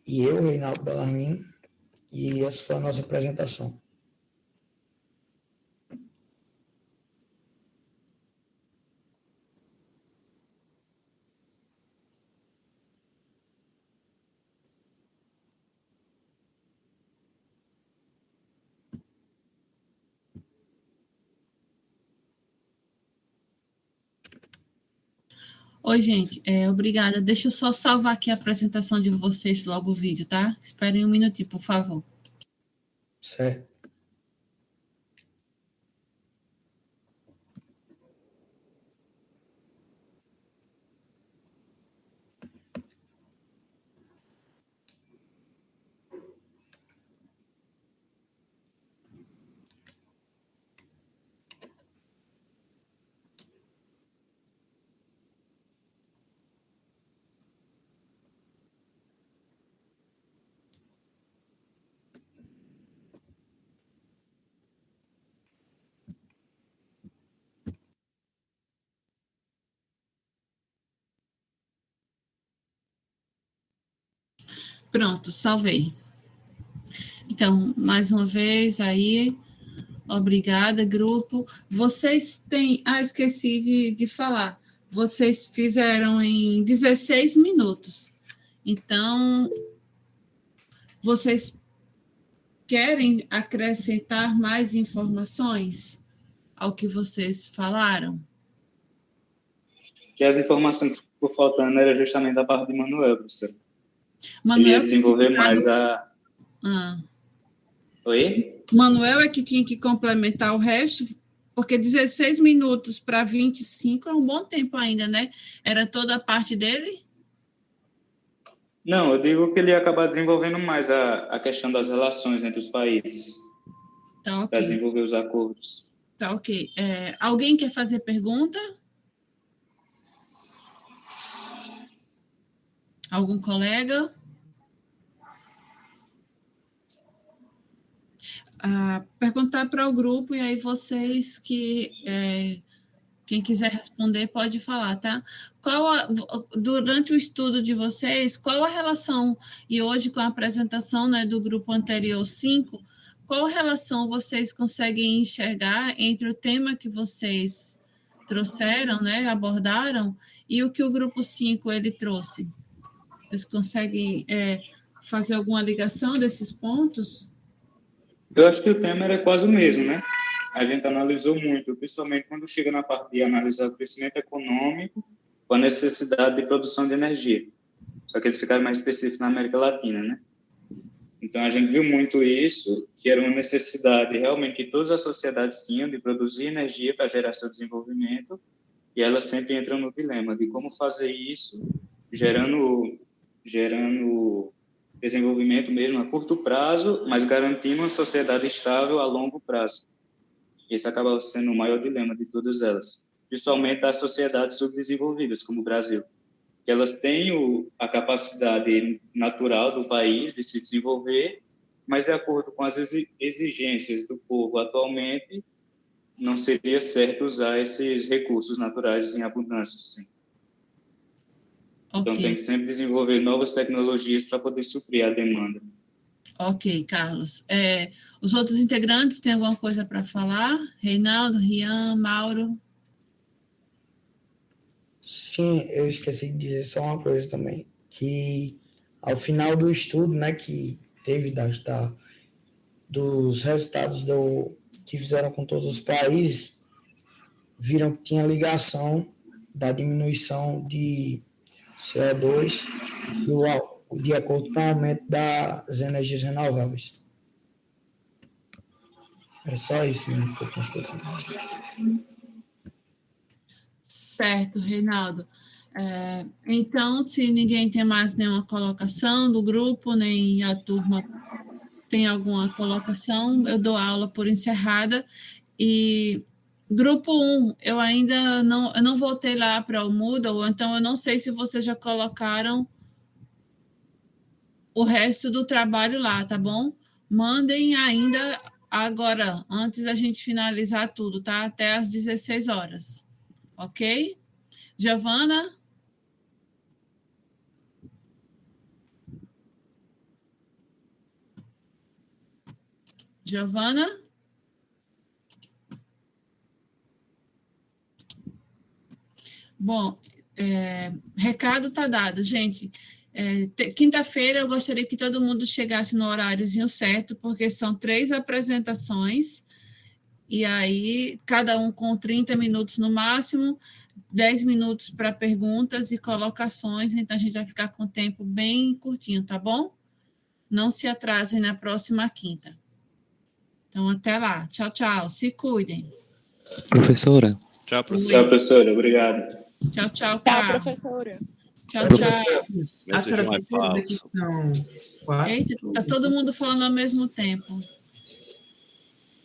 e eu, Reinaldo Bellarmino, e essa foi a nossa apresentação. Oi, gente, obrigada. Deixa eu só salvar aqui a apresentação de vocês, logo o vídeo, tá? Esperem um minutinho, por favor. Certo. Pronto, salvei. Então, mais uma vez aí, obrigada, grupo. Vocês têm... esqueci de falar. Vocês fizeram em 16 minutos. Então, vocês querem acrescentar mais informações ao que vocês falaram? Que as informações que ficou faltando era justamente da parte de Manuel, professor. Manuel Ele ia desenvolver mais a... Oi? Manuel é que tinha que complementar o resto, porque 16 minutos para 25 é um bom tempo ainda, né? Era toda a parte dele? Não, eu digo que ele ia acabar desenvolvendo mais a questão das relações entre os países. Tá ok. Para desenvolver os acordos. Tá ok. Alguém quer fazer pergunta? Algum colega? Perguntar para o grupo e aí vocês quem quiser responder pode falar, tá? Durante o estudo de vocês, qual a relação, e hoje com a apresentação, né, do grupo anterior 5, qual a relação vocês conseguem enxergar entre o tema que vocês trouxeram, né, abordaram, e o que o grupo 5 ele trouxe? Vocês conseguem fazer alguma ligação desses pontos? Eu acho que o tema era quase o mesmo, né? A gente analisou muito, principalmente quando chega na parte de analisar o crescimento econômico com a necessidade de produção de energia. Só que eles ficaram mais específicos na América Latina, né? Então, a gente viu muito isso, que era uma necessidade realmente que todas as sociedades tinham de produzir energia para gerar seu desenvolvimento, e elas sempre entram no dilema de como fazer isso, gerando desenvolvimento mesmo a curto prazo, mas garantindo uma sociedade estável a longo prazo. Esse acaba sendo o maior dilema de todas elas, principalmente as sociedades subdesenvolvidas, como o Brasil, que elas têm a capacidade natural do país de se desenvolver, mas de acordo com as exigências do povo atualmente, não seria certo usar esses recursos naturais em abundância, sim. Então, tem que sempre desenvolver novas tecnologias para poder suprir a demanda. Ok, Carlos. Os outros integrantes têm alguma coisa para falar? Reinaldo, Rian, Mauro? Sim, eu esqueci de dizer só uma coisa também, que ao final do estudo, né, que teve dos resultados que fizeram com todos os países, viram que tinha ligação da diminuição de CO2 de acordo com o aumento das energias renováveis. Era só isso mesmo que eu tinha esquecido. Certo, Reinaldo. Então, se ninguém tem mais nenhuma colocação do grupo, nem a turma tem alguma colocação, eu dou a aula por encerrada. E grupo 1, eu ainda não voltei lá para o Moodle, então eu não sei se vocês já colocaram o resto do trabalho lá, tá bom? Mandem ainda agora, antes da gente finalizar tudo, tá? Até às 16 horas. Ok? Giovana? Giovana? Bom, recado está dado, gente. Quinta-feira eu gostaria que todo mundo chegasse no horáriozinho certo, porque são 3 apresentações, e aí cada um com 30 minutos no máximo, 10 minutos para perguntas e colocações, então a gente vai ficar com o tempo bem curtinho, tá bom? Não se atrasem na próxima quinta. Então, até lá. Tchau, tchau. Se cuidem. Professora. Tchau, professora. Tchau, professora. Obrigado. Tchau, tchau, Tchau, Carlos. professora. Tchau, tchau. A senhora percebeu que são 4? Eita, tá todo mundo falando ao mesmo tempo.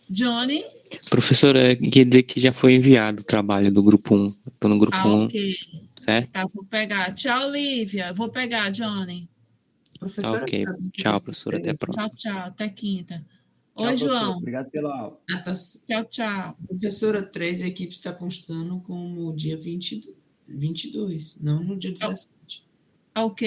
Johnny? Professora, quer dizer que já foi enviado o trabalho do grupo 1. Estou no grupo 1. Ok. Certo? Tá, vou pegar. Tchau, Lívia. Vou pegar, Johnny. Professora, ok. Tchau, professora. Até a próxima. Tchau, tchau. Até quinta. Tchau, Oi, professor. João. Obrigado pela aula. Tchau, tchau. Professora, 3 equipes está constando como dia 22, não no dia 17. Ok.